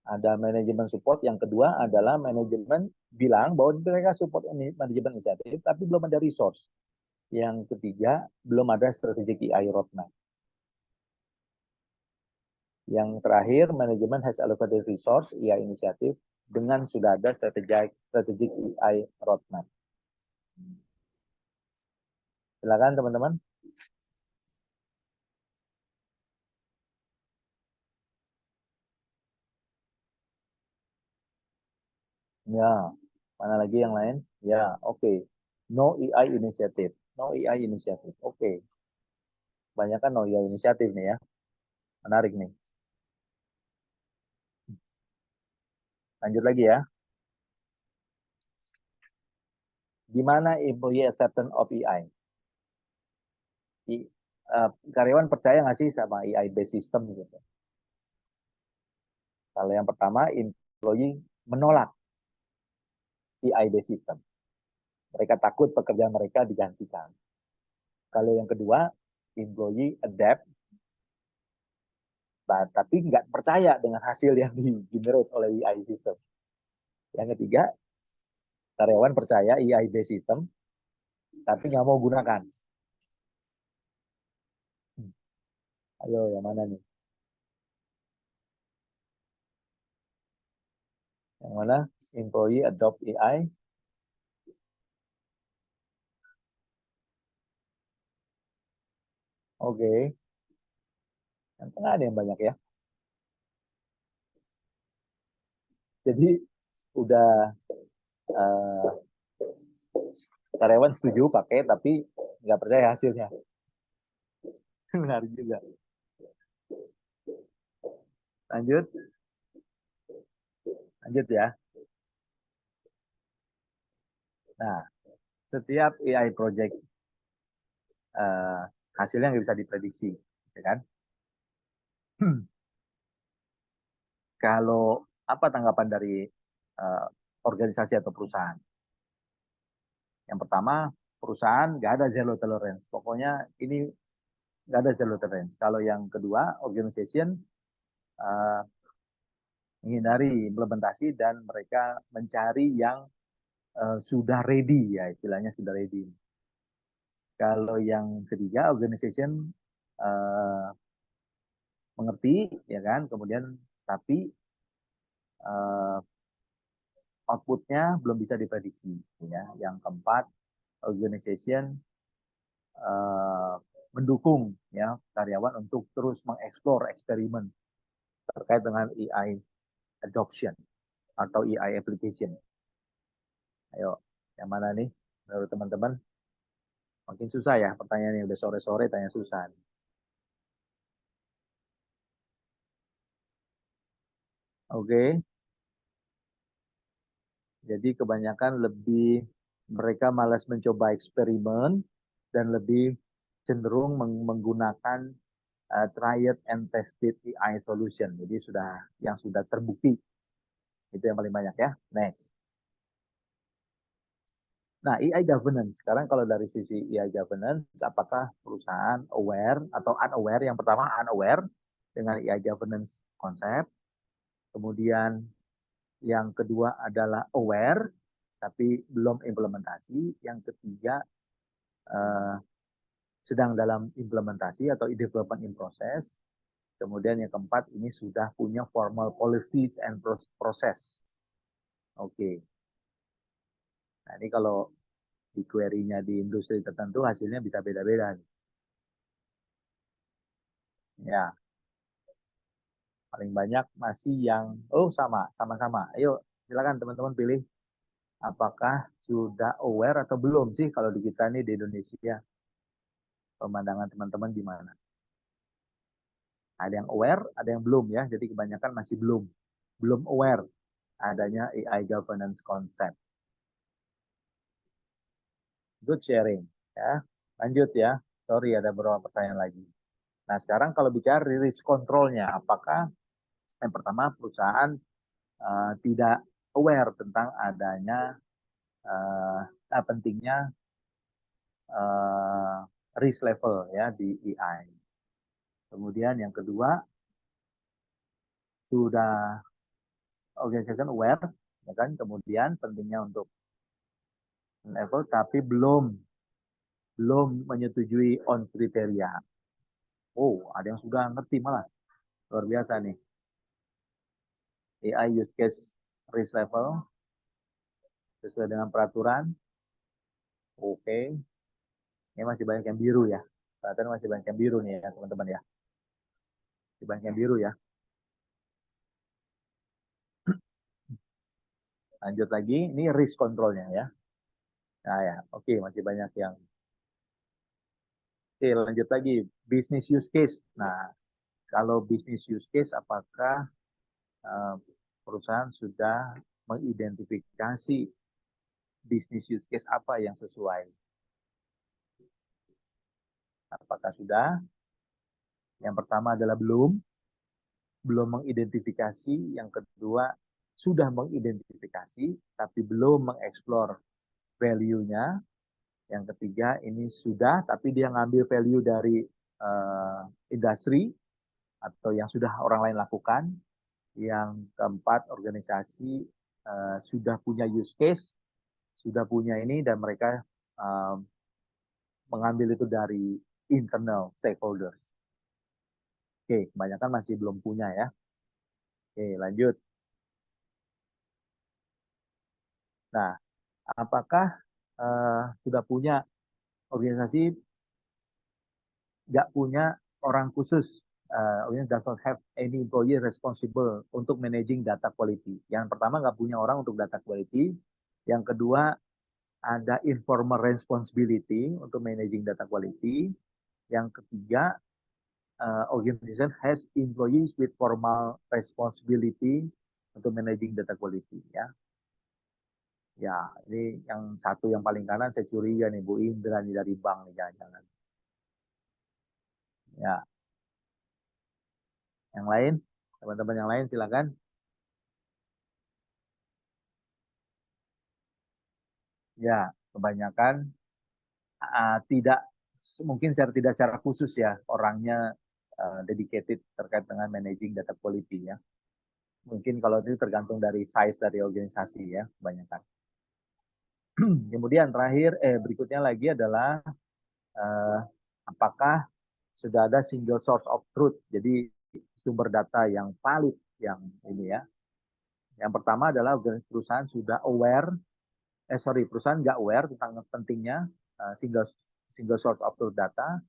Ada manajemen support. Yang kedua adalah manajemen bilang bahwa mereka support manajemen inisiatif, tapi belum ada resource. Yang ketiga, belum ada strategic AI roadmap. Yang terakhir, manajemen has allocated resource AI inisiatif dengan sudah ada strategic AI roadmap. Silakan teman-teman. Ya, mana lagi yang lain? Ya, oke. No AI initiative. No AI initiative. Oke. Banyak kan no AI inisiatif nih ya. Menarik nih. Lanjut lagi ya. Gimana employee acceptance of AI? Karyawan percaya nggak sih sama AI based system gitu? Kalau yang pertama, employee menolak AI based system. Mereka takut pekerjaan mereka digantikan. Kalau yang kedua, employee adapt, tapi nggak percaya dengan hasil yang di-generate oleh AI system. Yang ketiga, karyawan percaya AI based system, tapi nggak mau gunakan. Ayo, yang mana nih? Yang mana? Employee adopt AI. Oke. Yang tengah ada yang banyak ya. Jadi udah uh, karyawan setuju pakai, tapi nggak percaya hasilnya. Menarik juga. Lanjut. Lanjut ya. Nah, setiap AI project hasilnya nggak bisa diprediksi, ya kan? Kalau apa tanggapan dari organisasi atau perusahaan? Yang pertama, perusahaan nggak ada zero tolerance. Pokoknya ini nggak ada zero tolerance. Kalau yang kedua, organization menghindari implementasi dan mereka mencari yang sudah ready, ya istilahnya sudah ready. Kalau yang ketiga, organization mengerti, ya kan, kemudian tapi outputnya belum bisa diprediksi. Ya. Yang keempat, organization mendukung ya karyawan untuk terus mengeksplor eksperimen terkait dengan AI adoption atau AI application. Ayo, yang mana nih menurut teman-teman? Makin susah ya pertanyaannya, udah sore-sore tanya susah. Oke, jadi kebanyakan lebih mereka malas mencoba eksperimen dan lebih cenderung menggunakan tried and tested AI solution. Jadi yang sudah terbukti. Itu yang paling banyak ya. Next. Nah, AI governance. Sekarang kalau dari sisi AI governance, apakah perusahaan aware atau unaware? Yang pertama unaware dengan AI governance konsep. Kemudian yang kedua adalah aware, tapi belum implementasi. Yang ketiga, sedang dalam implementasi atau development in process. Kemudian yang keempat, ini sudah punya formal policies and process. Oke. Nah, ini kalau di query-nya di industri tertentu hasilnya bisa beda-beda. Ya, paling banyak masih yang sama-sama. Ayo, silakan teman-teman pilih apakah sudah aware atau belum sih kalau di kita nih di Indonesia. Pemandangan teman-teman gimana? Ada yang aware, ada yang belum ya. Jadi kebanyakan masih belum aware adanya AI governance concept. Good sharing ya. Lanjut ya. Sorry ada beberapa pertanyaan lagi. Nah, sekarang kalau bicara risk control-nya, apakah yang pertama perusahaan tidak aware tentang adanya pentingnya risk level ya di AI. Kemudian yang kedua sudah organization aware, ya kan? Kemudian pentingnya untuk level, tapi belum menyetujui on kriteria. Oh, ada yang sudah ngerti malah luar biasa nih. AI use case risk level sesuai dengan peraturan. Oke, ini masih banyak yang biru ya. Peraturan masih banyak yang biru nih ya teman-teman ya. Masih banyak yang biru ya. Lanjut lagi, ini risk controlnya ya. Nah ya, oke masih banyak yang. Oke lanjut lagi, business use case. Nah kalau business use case, apakah perusahaan sudah mengidentifikasi business use case apa yang sesuai? Apakah sudah? Yang pertama adalah belum mengidentifikasi. Yang kedua sudah mengidentifikasi tapi belum mengeksplor value-nya. Yang ketiga ini sudah, tapi dia ngambil value dari industri atau yang sudah orang lain lakukan. Yang keempat, organisasi sudah punya use case, sudah punya ini, dan mereka mengambil itu dari internal stakeholders. Oke, kebanyakan masih belum punya ya. Oke, lanjut. Nah, apakah sudah punya organisasi nggak punya orang khusus, organisasi does not have any employee responsible untuk managing data quality. Yang pertama, nggak punya orang untuk data quality. Yang kedua, ada informal responsibility untuk managing data quality. Yang ketiga, organization has employees with formal responsibility untuk managing data quality. Ya, ya, ini yang satu yang paling kanan saya curiga nih Bu Indra nih dari bank nih jangan-jangan. Ya, yang lain, teman-teman yang lain silakan. Ya, kebanyakan tidak mungkin tidak secara khusus ya orangnya dedicated terkait dengan managing data quality ya. Mungkin kalau itu tergantung dari size dari organisasi ya, kebanyakan. Kemudian terakhir, berikutnya lagi adalah apakah sudah ada single source of truth, jadi sumber data yang valid yang ini ya. Yang pertama adalah perusahaan sudah aware, perusahaan nggak aware tentang pentingnya single source of truth data.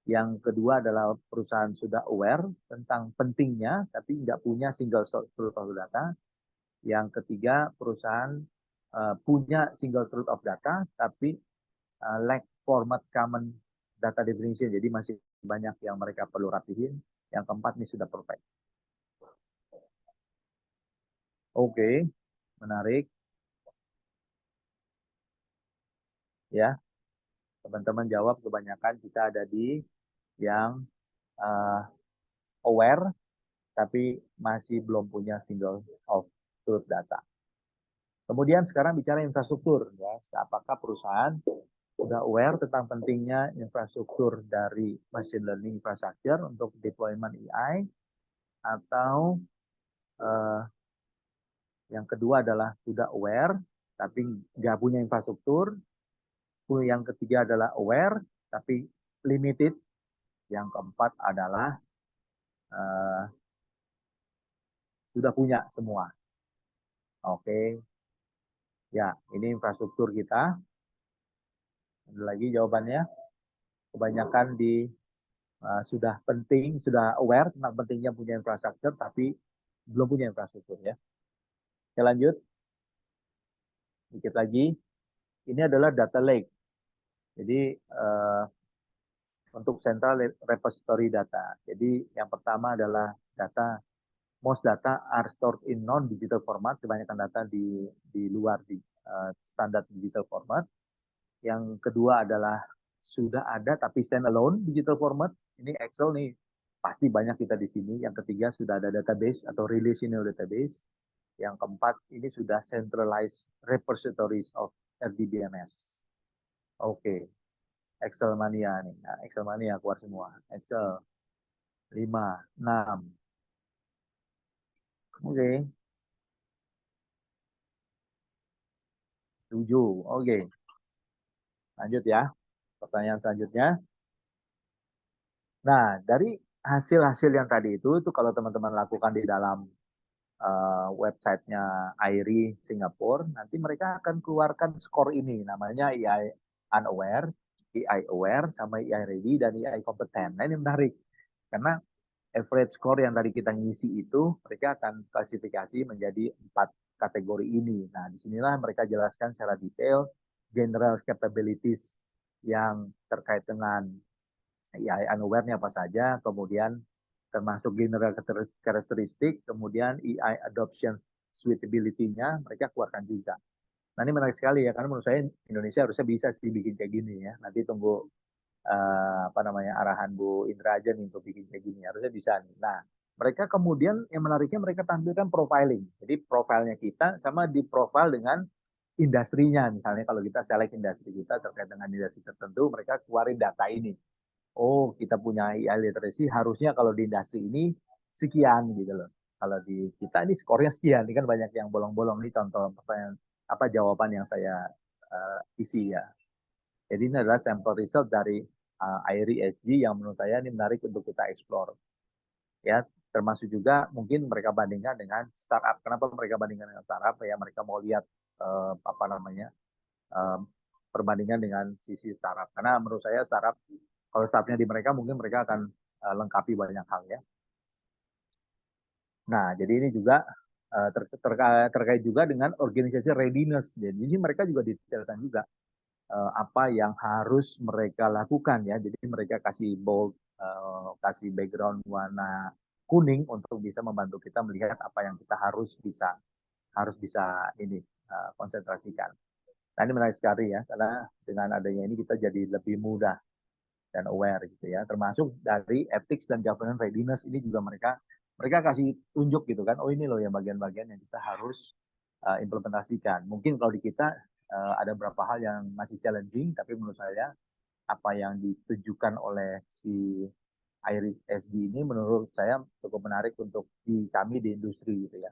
Yang kedua adalah perusahaan sudah aware tentang pentingnya, tapi nggak punya single source of data. Yang ketiga, perusahaan punya single truth of data, tapi lack format common data definition. Jadi masih banyak yang mereka perlu rapihin. Yang keempat ini sudah perfect. Oke, menarik. Ya, teman-teman jawab kebanyakan kita ada di yang aware, tapi masih belum punya single of truth data. Kemudian sekarang bicara infrastruktur, ya. Apakah perusahaan sudah aware tentang pentingnya infrastruktur dari machine learning infrastructure untuk deployment AI, atau yang kedua adalah sudah aware tapi nggak punya infrastruktur. Yang ketiga adalah aware tapi limited. Yang keempat adalah sudah punya semua. Oke, ya ini infrastruktur kita. Ada lagi jawabannya. Kebanyakan di sudah penting, sudah aware tentang pentingnya punya infrastruktur, tapi belum punya infrastruktur ya. Saya lanjut. Dikit lagi. Ini adalah data lake. Jadi untuk central repository data. Jadi yang pertama adalah data, most data are stored in non-digital format. Kebanyakan data di luar di standar digital format. Yang kedua adalah sudah ada tapi standalone digital format. Ini Excel nih pasti banyak kita di sini. Yang ketiga sudah ada database atau relational database. Yang keempat ini sudah centralized repositories of RDBMS. Oke, Excel mania nih. Nah, Excel mania keluar semua. Excel 5, 6. Oke. 7. Oke. Lanjut ya. Pertanyaan selanjutnya. Nah, dari hasil-hasil yang tadi itu kalau teman-teman lakukan di dalam websitenya AIRI Singapura, nanti mereka akan keluarkan skor ini, namanya AI Unaware, AI Aware, sama AI Ready, dan AI Kompeten. Nah, ini menarik, karena average score yang tadi kita ngisi itu, mereka akan klasifikasi menjadi 4 kategori ini. Nah, disinilah mereka jelaskan secara detail general capabilities yang terkait dengan AI Unaware-nya apa saja, kemudian termasuk general karakteristik, kemudian AI adoption suitability-nya mereka keluarkan juga. Nah, ini menarik sekali ya, karena menurut saya Indonesia harusnya bisa sih bikin kayak gini ya. Nanti tunggu arahan Bu Indra aja nih untuk bikin kayak gini, harusnya bisa nih. Nah, mereka kemudian yang menariknya mereka tampilkan profiling. Jadi profilnya kita sama di profile dengan industrinya. Misalnya kalau kita select industri kita terkait dengan industri tertentu, mereka keluarin data ini. Oh, kita punya AI literacy, harusnya kalau di industri ini sekian gitu loh. Kalau di kita ini skornya sekian, ini kan banyak yang bolong-bolong. Ini contoh pertanyaan apa jawaban yang saya isi ya. Jadi ini adalah sampel result dari IRI SG yang menurut saya ini menarik untuk kita explore. Ya, termasuk juga mungkin mereka bandingkan dengan startup. Kenapa mereka bandingkan dengan startup? Ya, mereka mau lihat apa namanya perbandingan dengan sisi startup. Karena menurut saya startup, kalau startupnya di mereka, mungkin mereka akan lengkapi banyak hal ya. Nah, jadi ini juga terkait juga dengan organisasi readiness. Jadi ini mereka juga detailkan juga apa yang harus mereka lakukan ya. Jadi mereka kasih bold, kasih background warna kuning untuk bisa membantu kita melihat apa yang kita harus bisa ini konsentrasikan. Nah ini menarik sekali ya, karena dengan adanya ini kita jadi lebih mudah dan aware gitu ya. Termasuk dari ethics dan governance readiness ini juga mereka kasih tunjuk gitu kan. Oh ini loh yang bagian-bagian yang kita harus implementasikan. Mungkin kalau di kita ada beberapa hal yang masih challenging, tapi menurut saya apa yang ditujukan oleh si Iris SG ini menurut saya cukup menarik untuk kami di industri gitu ya.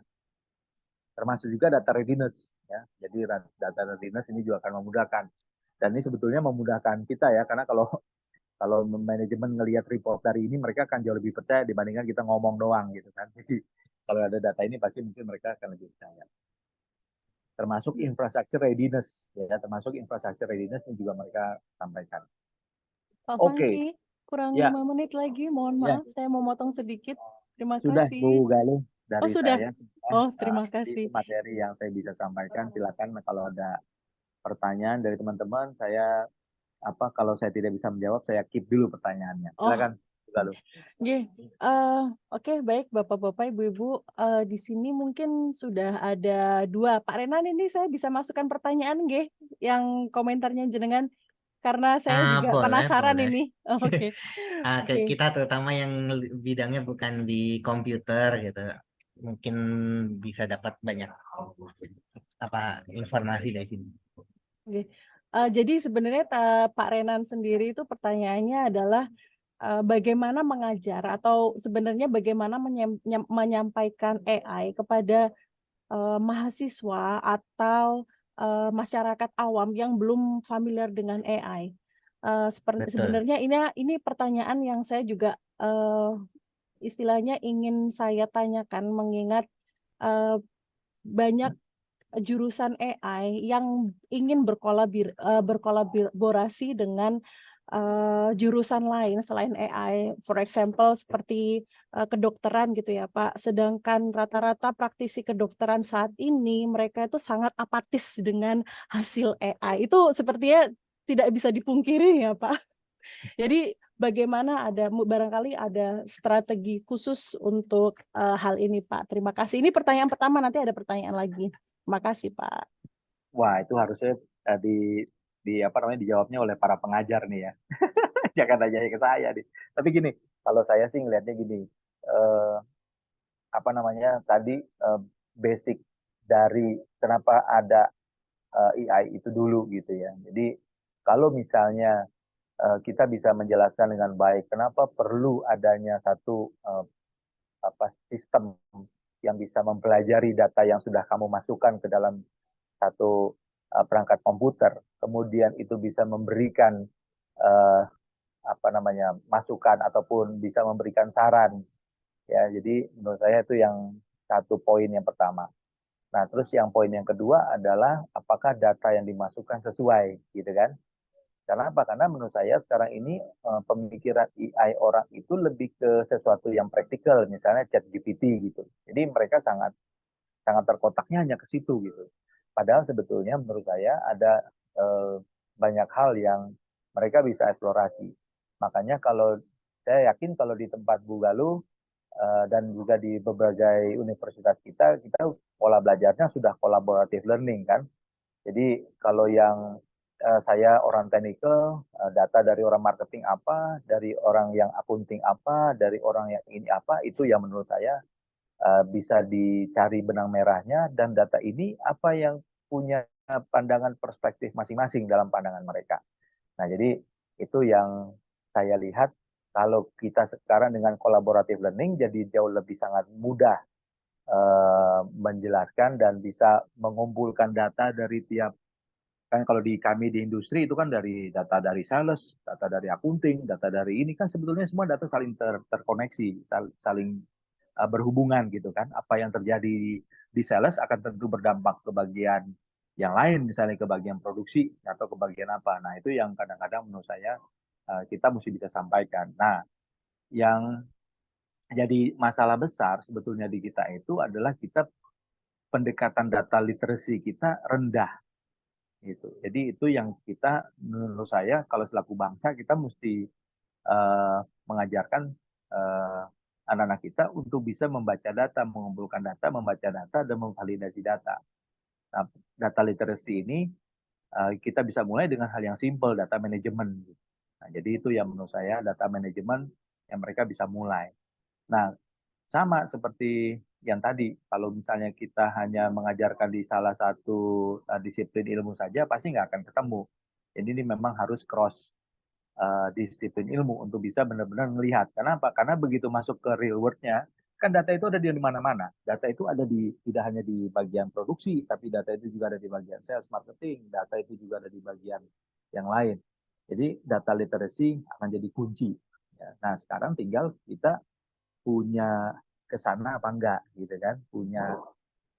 Termasuk juga data readiness ya. Jadi data readiness ini juga akan memudahkan. Dan ini sebetulnya memudahkan kita ya, karena kalau manajemen ngelihat report dari ini, mereka akan jauh lebih percaya dibandingkan kita ngomong doang gitu kan. Jadi kalau ada data ini pasti mungkin mereka akan lebih percaya. Termasuk infrastructure readiness ya, termasuk infrastructure readiness ini juga mereka sampaikan. Pak Oke, Franky, kurang ya, 5 menit lagi, mohon ya, maaf, saya mau motong sedikit. Terima sudah kasih. Bu Galuh Oh, dari sudah. saya. Oh, terima Itu kasih. materi yang saya bisa sampaikan. Silakan kalau ada pertanyaan dari teman-teman, saya kalau saya tidak bisa menjawab, saya keep dulu pertanyaannya. Oh, Silakan Bu Galuh. Oke, baik Bapak-Bapak, Ibu-Ibu. Di sini mungkin sudah ada 2. Pak Renan, ini saya bisa masukkan pertanyaan nggih, yang komentarnya jenengan, karena saya juga Boleh, penasaran boleh. ini. Oh, oke. Oke. Kita terutama yang bidangnya bukan di komputer gitu, mungkin bisa dapat banyak informasi dari sini. Oke. Jadi sebenarnya Pak Renan sendiri itu pertanyaannya adalah bagaimana mengajar atau sebenarnya bagaimana menyampaikan AI kepada mahasiswa atau masyarakat awam yang belum familiar dengan AI. Betul. Sebenarnya ini pertanyaan yang saya juga istilahnya ingin saya tanyakan, mengingat banyak jurusan AI yang ingin berkolaborasi dengan jurusan lain selain AI, for example seperti kedokteran gitu ya Pak. Sedangkan rata-rata praktisi kedokteran saat ini mereka itu sangat apatis dengan hasil AI. Itu sepertinya tidak bisa dipungkiri ya Pak. Jadi bagaimana barangkali ada strategi khusus untuk hal ini Pak. Terima kasih. Ini pertanyaan pertama, nanti ada pertanyaan lagi. Terima kasih Pak. Wah, itu harusnya dijawabnya oleh para pengajar nih ya. Jangan tanya ke saya nih. Tapi gini, kalau saya sih ngelihatnya gini, tadi basic dari kenapa ada AI itu dulu gitu ya. Jadi kalau misalnya kita bisa menjelaskan dengan baik kenapa perlu adanya satu sistem yang bisa mempelajari data yang sudah kamu masukkan ke dalam satu perangkat komputer, kemudian itu bisa memberikan uh, masukan ataupun bisa memberikan saran ya. Jadi menurut saya itu yang satu poin yang pertama. Nah, terus yang poin yang kedua adalah apakah data yang dimasukkan sesuai gitu kan. Karena apa? Karena menurut saya sekarang ini pemikiran AI orang itu lebih ke sesuatu yang praktikal, misalnya ChatGPT gitu. Jadi mereka sangat terkotaknya hanya ke situ gitu. Padahal sebetulnya menurut saya ada banyak hal yang mereka bisa eksplorasi. Makanya kalau saya yakin kalau di tempat Bu Galuh dan juga di berbagai universitas kita pola belajarnya sudah collaborative learning kan. Jadi kalau yang saya orang technical, data dari orang marketing apa, dari orang yang akunting apa, dari orang yang ini apa, itu yang menurut saya bisa dicari benang merahnya, dan data ini apa yang punya pandangan perspektif masing-masing dalam pandangan mereka. Nah, jadi itu yang saya lihat kalau kita sekarang dengan collaborative learning jadi jauh lebih sangat mudah menjelaskan dan bisa mengumpulkan data dari tiap, kan kalau di kami di industri itu kan dari data dari sales, data dari accounting, data dari ini kan sebetulnya semua data saling terkoneksi, saling berhubungan gitu kan. Apa yang terjadi di sales akan tentu berdampak ke bagian yang lain, misalnya ke bagian produksi atau ke bagian apa. Nah, itu yang kadang-kadang menurut saya kita mesti bisa sampaikan. Nah, yang jadi masalah besar sebetulnya di kita itu adalah kita pendekatan data literacy kita rendah gitu. Jadi itu yang kita menurut saya kalau selaku bangsa kita mesti mengajarkan anak-anak kita untuk bisa membaca data, mengumpulkan data, membaca data dan memvalidasi data. Nah, data literacy ini kita bisa mulai dengan hal yang simple, data manajemen. Nah, jadi itu yang menurut saya data manajemen yang mereka bisa mulai. Nah, sama seperti yang tadi, kalau misalnya kita hanya mengajarkan di salah satu disiplin ilmu saja, pasti nggak akan ketemu. Jadi ini memang harus cross disiplin ilmu untuk bisa benar-benar melihat. Kenapa? Karena begitu masuk ke real world-nya, kan data itu ada di mana-mana. Data itu ada di tidak hanya di bagian produksi, tapi data itu juga ada di bagian sales marketing, data itu juga ada di bagian yang lain. Jadi data literacy akan jadi kunci. Ya. Nah, sekarang tinggal kita punya kesana apa enggak gitu kan, punya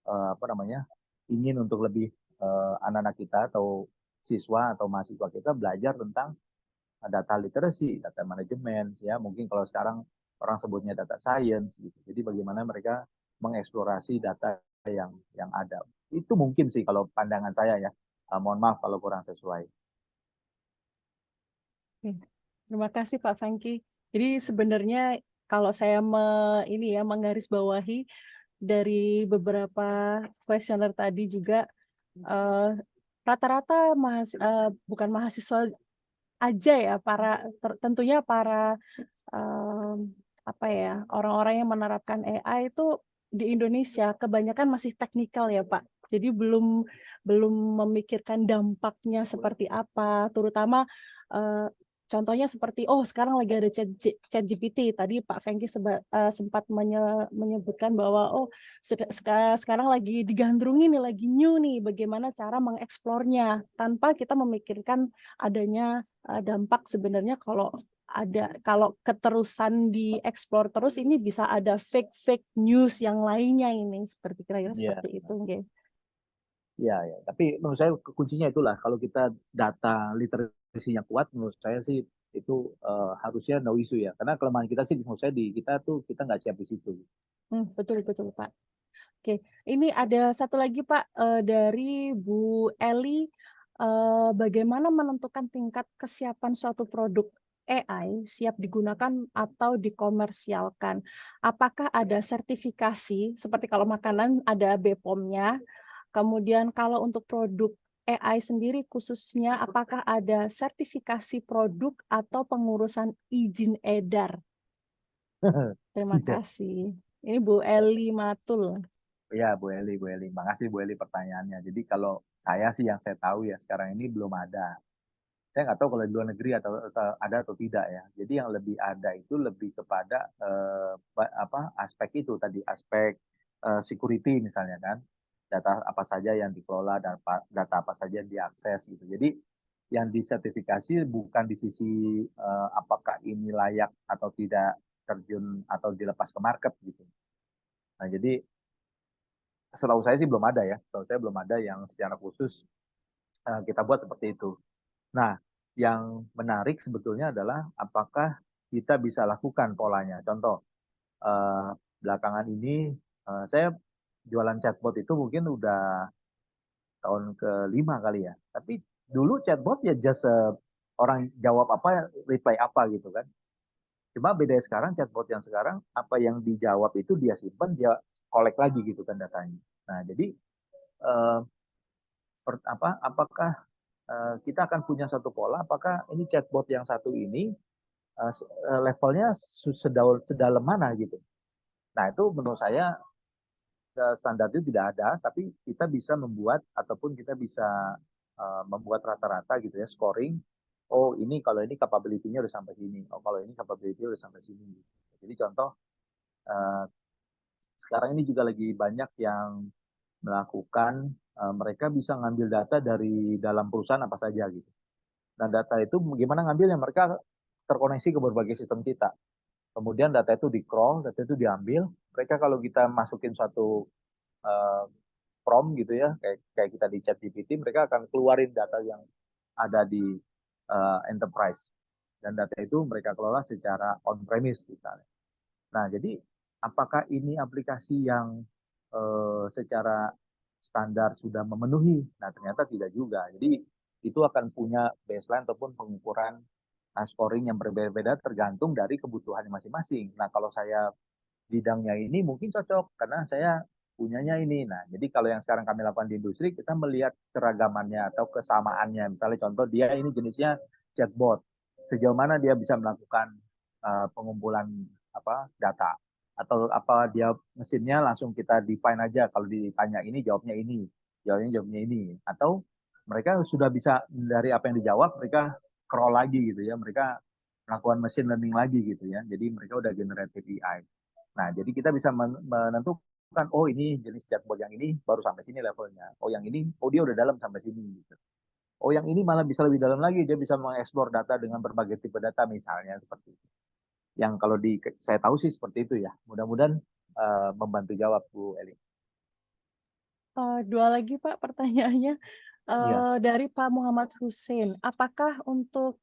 apa namanya, ingin untuk lebih anak-anak kita atau siswa atau mahasiswa kita belajar tentang data literacy, data management, ya mungkin kalau sekarang orang sebutnya data science gitu. Jadi bagaimana mereka mengeksplorasi data yang ada. Itu mungkin sih kalau pandangan saya ya. Mohon maaf kalau kurang sesuai. Terima kasih Pak Franky. Jadi sebenarnya kalau saya menggarisbawahi dari beberapa kuesioner tadi juga rata-rata bukan mahasiswa aja ya, tentunya para orang-orang yang menerapkan AI itu di Indonesia kebanyakan masih teknikal ya Pak. Jadi belum memikirkan dampaknya seperti apa, terutama contohnya seperti sekarang lagi ada ChatGPT. Tadi Pak Franky sempat menyebutkan bahwa sekarang lagi digandrungi nih, lagi new nih, bagaimana cara mengeksplornya tanpa kita memikirkan adanya dampak sebenarnya kalau keterusan dieksplor terus ini bisa ada fake news yang lainnya ini kira-kira seperti itu. Okay. Ya, tapi menurut saya kuncinya itulah kalau kita data literasinya kuat, menurut saya sih itu harusnya no issue ya. Karena kelemahan kita sih menurut saya di kita nggak siap di situ. Betul Pak. Oke, ini ada satu lagi Pak dari Bu Eli. Bagaimana menentukan tingkat kesiapan suatu produk AI siap digunakan atau dikomersialkan? Apakah ada sertifikasi, seperti kalau makanan ada BPOM-nya, kemudian kalau untuk produk AI sendiri khususnya, apakah ada sertifikasi produk atau pengurusan izin edar? Terima kasih. Ini Bu Eli Matul. Ya, Bu Eli. Makasih Bu Eli pertanyaannya. Jadi kalau saya sih yang saya tahu ya sekarang ini belum ada. Saya nggak tahu kalau di luar negeri atau ada atau tidak ya. Jadi yang lebih ada itu lebih kepada aspek itu tadi, aspek security misalnya kan. Data apa saja yang dikelola dan data apa saja yang diakses gitu. Jadi yang disertifikasi bukan di sisi apakah ini layak atau tidak terjun atau dilepas ke market gitu. Nah, jadi setahu saya sih belum ada ya. Setahu saya belum ada yang secara khusus kita buat seperti itu. Nah, yang menarik sebetulnya adalah apakah kita bisa lakukan polanya. Contoh, belakangan ini saya jualan chatbot itu mungkin udah tahun ke-5 kali ya. Tapi dulu chatbot ya just orang jawab apa, reply apa gitu kan. Cuma beda sekarang chatbot yang sekarang apa yang dijawab itu dia simpan, dia collect lagi gitu kan datanya. Nah, jadi apakah kita akan punya satu pola, apakah ini chatbot yang satu ini levelnya sedalam mana gitu. Nah, itu menurut saya standar itu tidak ada, tapi kita bisa membuat ataupun kita bisa membuat rata-rata gitu ya, scoring. Oh ini kalau ini capability-nya udah sampai sini. Oh kalau ini capability-nya udah sampai sini. Jadi contoh sekarang ini juga lagi banyak yang melakukan mereka bisa ngambil data dari dalam perusahaan apa saja gitu. Nah data itu gimana ngambilnya? Mereka terkoneksi ke berbagai sistem kita. Kemudian data itu di-crawl, data itu diambil. Mereka kalau kita masukin suatu prompt gitu ya, kayak kita di ChatGPT, mereka akan keluarin data yang ada di enterprise. Dan data itu mereka kelola secara on-premise misalnya. Nah, jadi apakah ini aplikasi yang secara standar sudah memenuhi? Nah, ternyata tidak juga. Jadi itu akan punya baseline ataupun pengukuran scoring yang berbeda-beda tergantung dari kebutuhan masing-masing. Nah, kalau saya bidangnya ini mungkin cocok karena saya punyanya ini. Nah, jadi kalau yang sekarang kami lakukan di industri, kita melihat keragamannya atau kesamaannya. Misalnya contoh dia ini jenisnya chatbot. Sejauh mana dia bisa melakukan pengumpulan data atau apa dia mesinnya langsung kita define aja kalau ditanya ini jawabnya ini atau mereka sudah bisa dari apa yang dijawab mereka crawl lagi gitu ya, mereka melakukan machine learning lagi gitu ya, jadi mereka udah generative AI. Nah, jadi kita bisa menentukan, oh ini jenis chatbot yang ini baru sampai sini levelnya. Oh yang ini, oh dia udah dalam sampai sini. Gitu. Oh yang ini malah bisa lebih dalam lagi, dia bisa mengeksplor data dengan berbagai tipe data misalnya seperti itu. Yang kalau saya tahu sih seperti itu ya. Mudah-mudahan membantu jawab Bu Eli. Dua lagi Pak pertanyaannya. Iya. Dari Pak Muhammad Hussein, apakah untuk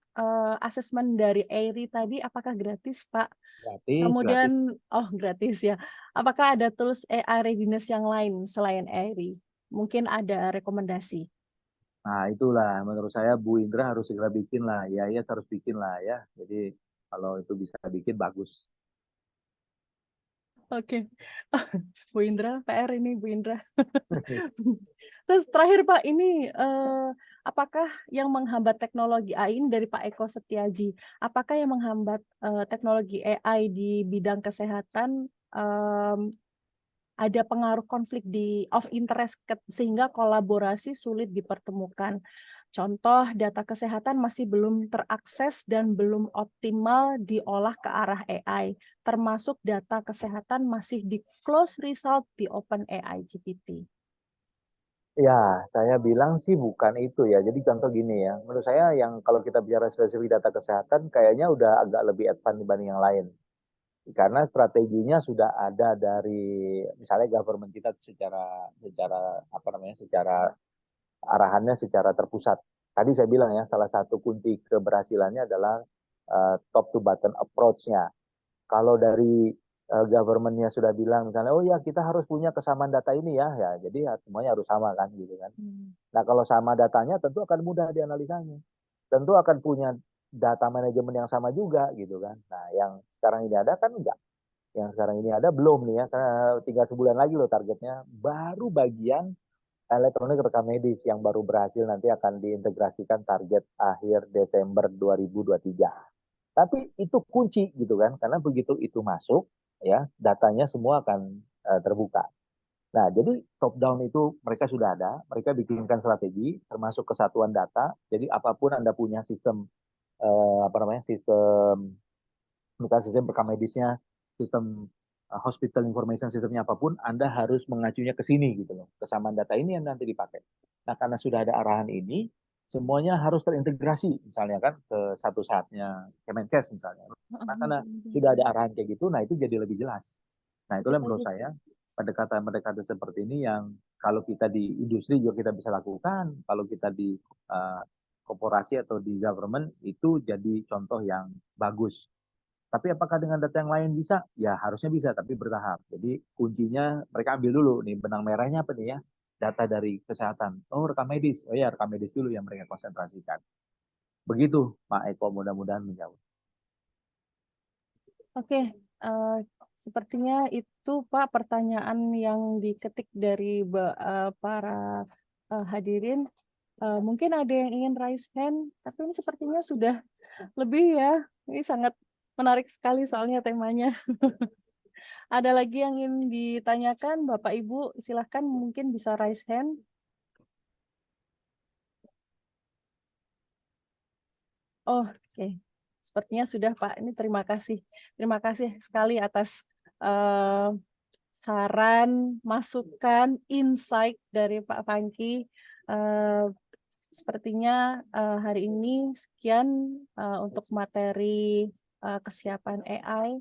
asesmen dari AIRI tadi apakah gratis Pak? Gratis. Kemudian, oh gratis ya. Apakah ada tools AI readiness yang lain selain AIRI? Mungkin ada rekomendasi. Nah itulah menurut saya Bu Indra harus segera bikin lah. Ya, harus bikin lah ya. Jadi kalau itu bisa bikin bagus. Oke, Bu Indra, PR ini Bu Indra. Terus terakhir Pak, ini apakah yang menghambat teknologi AI ini dari Pak Eko Setiaji? Apakah yang menghambat teknologi AI di bidang kesehatan ada pengaruh konflik of interest sehingga kolaborasi sulit dipertemukan? Contoh, data kesehatan masih belum terakses dan belum optimal diolah ke arah AI, termasuk data kesehatan masih di close result di OpenAI GPT. Ya, saya bilang sih bukan itu ya. Jadi contoh gini ya, menurut saya yang kalau kita bicara spesifik data kesehatan, kayaknya udah agak lebih advance dibanding yang lain. Karena strateginya sudah ada dari misalnya government kita secara arahannya secara terpusat. Tadi saya bilang ya, salah satu kunci keberhasilannya adalah top to bottom approach-nya. Kalau dari government-nya sudah bilang misalnya, oh ya kita harus punya kesamaan data ini ya, jadi ya semuanya harus sama kan gitu kan. Nah kalau sama datanya tentu akan mudah dianalisanya. Tentu akan punya data manajemen yang sama juga gitu kan. Nah yang sekarang ini ada kan enggak. Yang sekarang ini ada belum nih ya, karena tinggal sebulan lagi loh targetnya. Baru bagian elektronik rekam medis yang baru berhasil nanti akan diintegrasikan target akhir Desember 2023. Tapi itu kunci gitu kan, karena begitu itu masuk, ya datanya semua akan terbuka. Nah, jadi top down itu mereka sudah ada, mereka bikinkan strategi, termasuk kesatuan data. Jadi apapun Anda punya sistem sistem misalnya sistem rekam medisnya, sistem hospital information systemnya apapun, Anda harus mengacunya ke sini gitu loh. Kesamaan data ini yang nanti dipakai. Nah, karena sudah ada arahan ini, semuanya harus terintegrasi, misalnya kan ke satu saatnya Kemenkes misalnya. Nah, karena sudah ada arahan kayak gitu, nah itu jadi lebih jelas. Nah, itulah menurut saya pendekatan-pendekatan seperti ini yang kalau kita di industri juga kita bisa lakukan, kalau kita di korporasi atau di government itu jadi contoh yang bagus. Tapi apakah dengan data yang lain bisa? Ya harusnya bisa, tapi bertahap. Jadi kuncinya mereka ambil dulu nih benang merahnya apa nih ya? Data dari kesehatan. Oh rekam medis. Oh ya rekam medis dulu yang mereka konsentrasikan. Begitu Pak Eko, mudah-mudahan menjawab. Oke, sepertinya itu Pak pertanyaan yang diketik dari para hadirin. Mungkin ada yang ingin raise hand, tapi ini sepertinya sudah lebih ya. Ini sangat menarik sekali soalnya temanya. Ada lagi yang ingin ditanyakan, Bapak Ibu? Silahkan mungkin bisa raise hand. Oh, oke. Sepertinya sudah, Pak. Ini terima kasih. Terima kasih sekali atas eh, saran, masukan, insight dari Pak Fangki. Eh, Sepertinya hari ini sekian untuk materi kesiapan AI.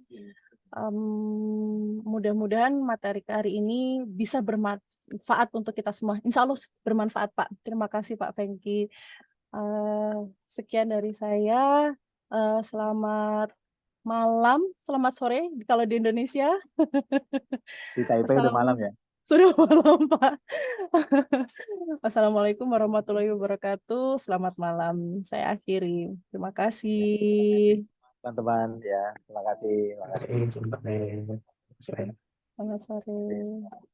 Mudah-mudahan materi hari ini bisa bermanfaat untuk kita semua. Insya Allah bermanfaat, Pak. Terima kasih, Pak Fengki. Sekian dari saya. Selamat malam, selamat sore kalau di Indonesia. Di Taipei udah malam ya. Sudah malam, Pak. Wassalamualaikum warahmatullahi wabarakatuh. Selamat malam. Saya akhiri. Terima kasih. Teman-teman ya, terima kasih. Terima kasih. Selamat sore.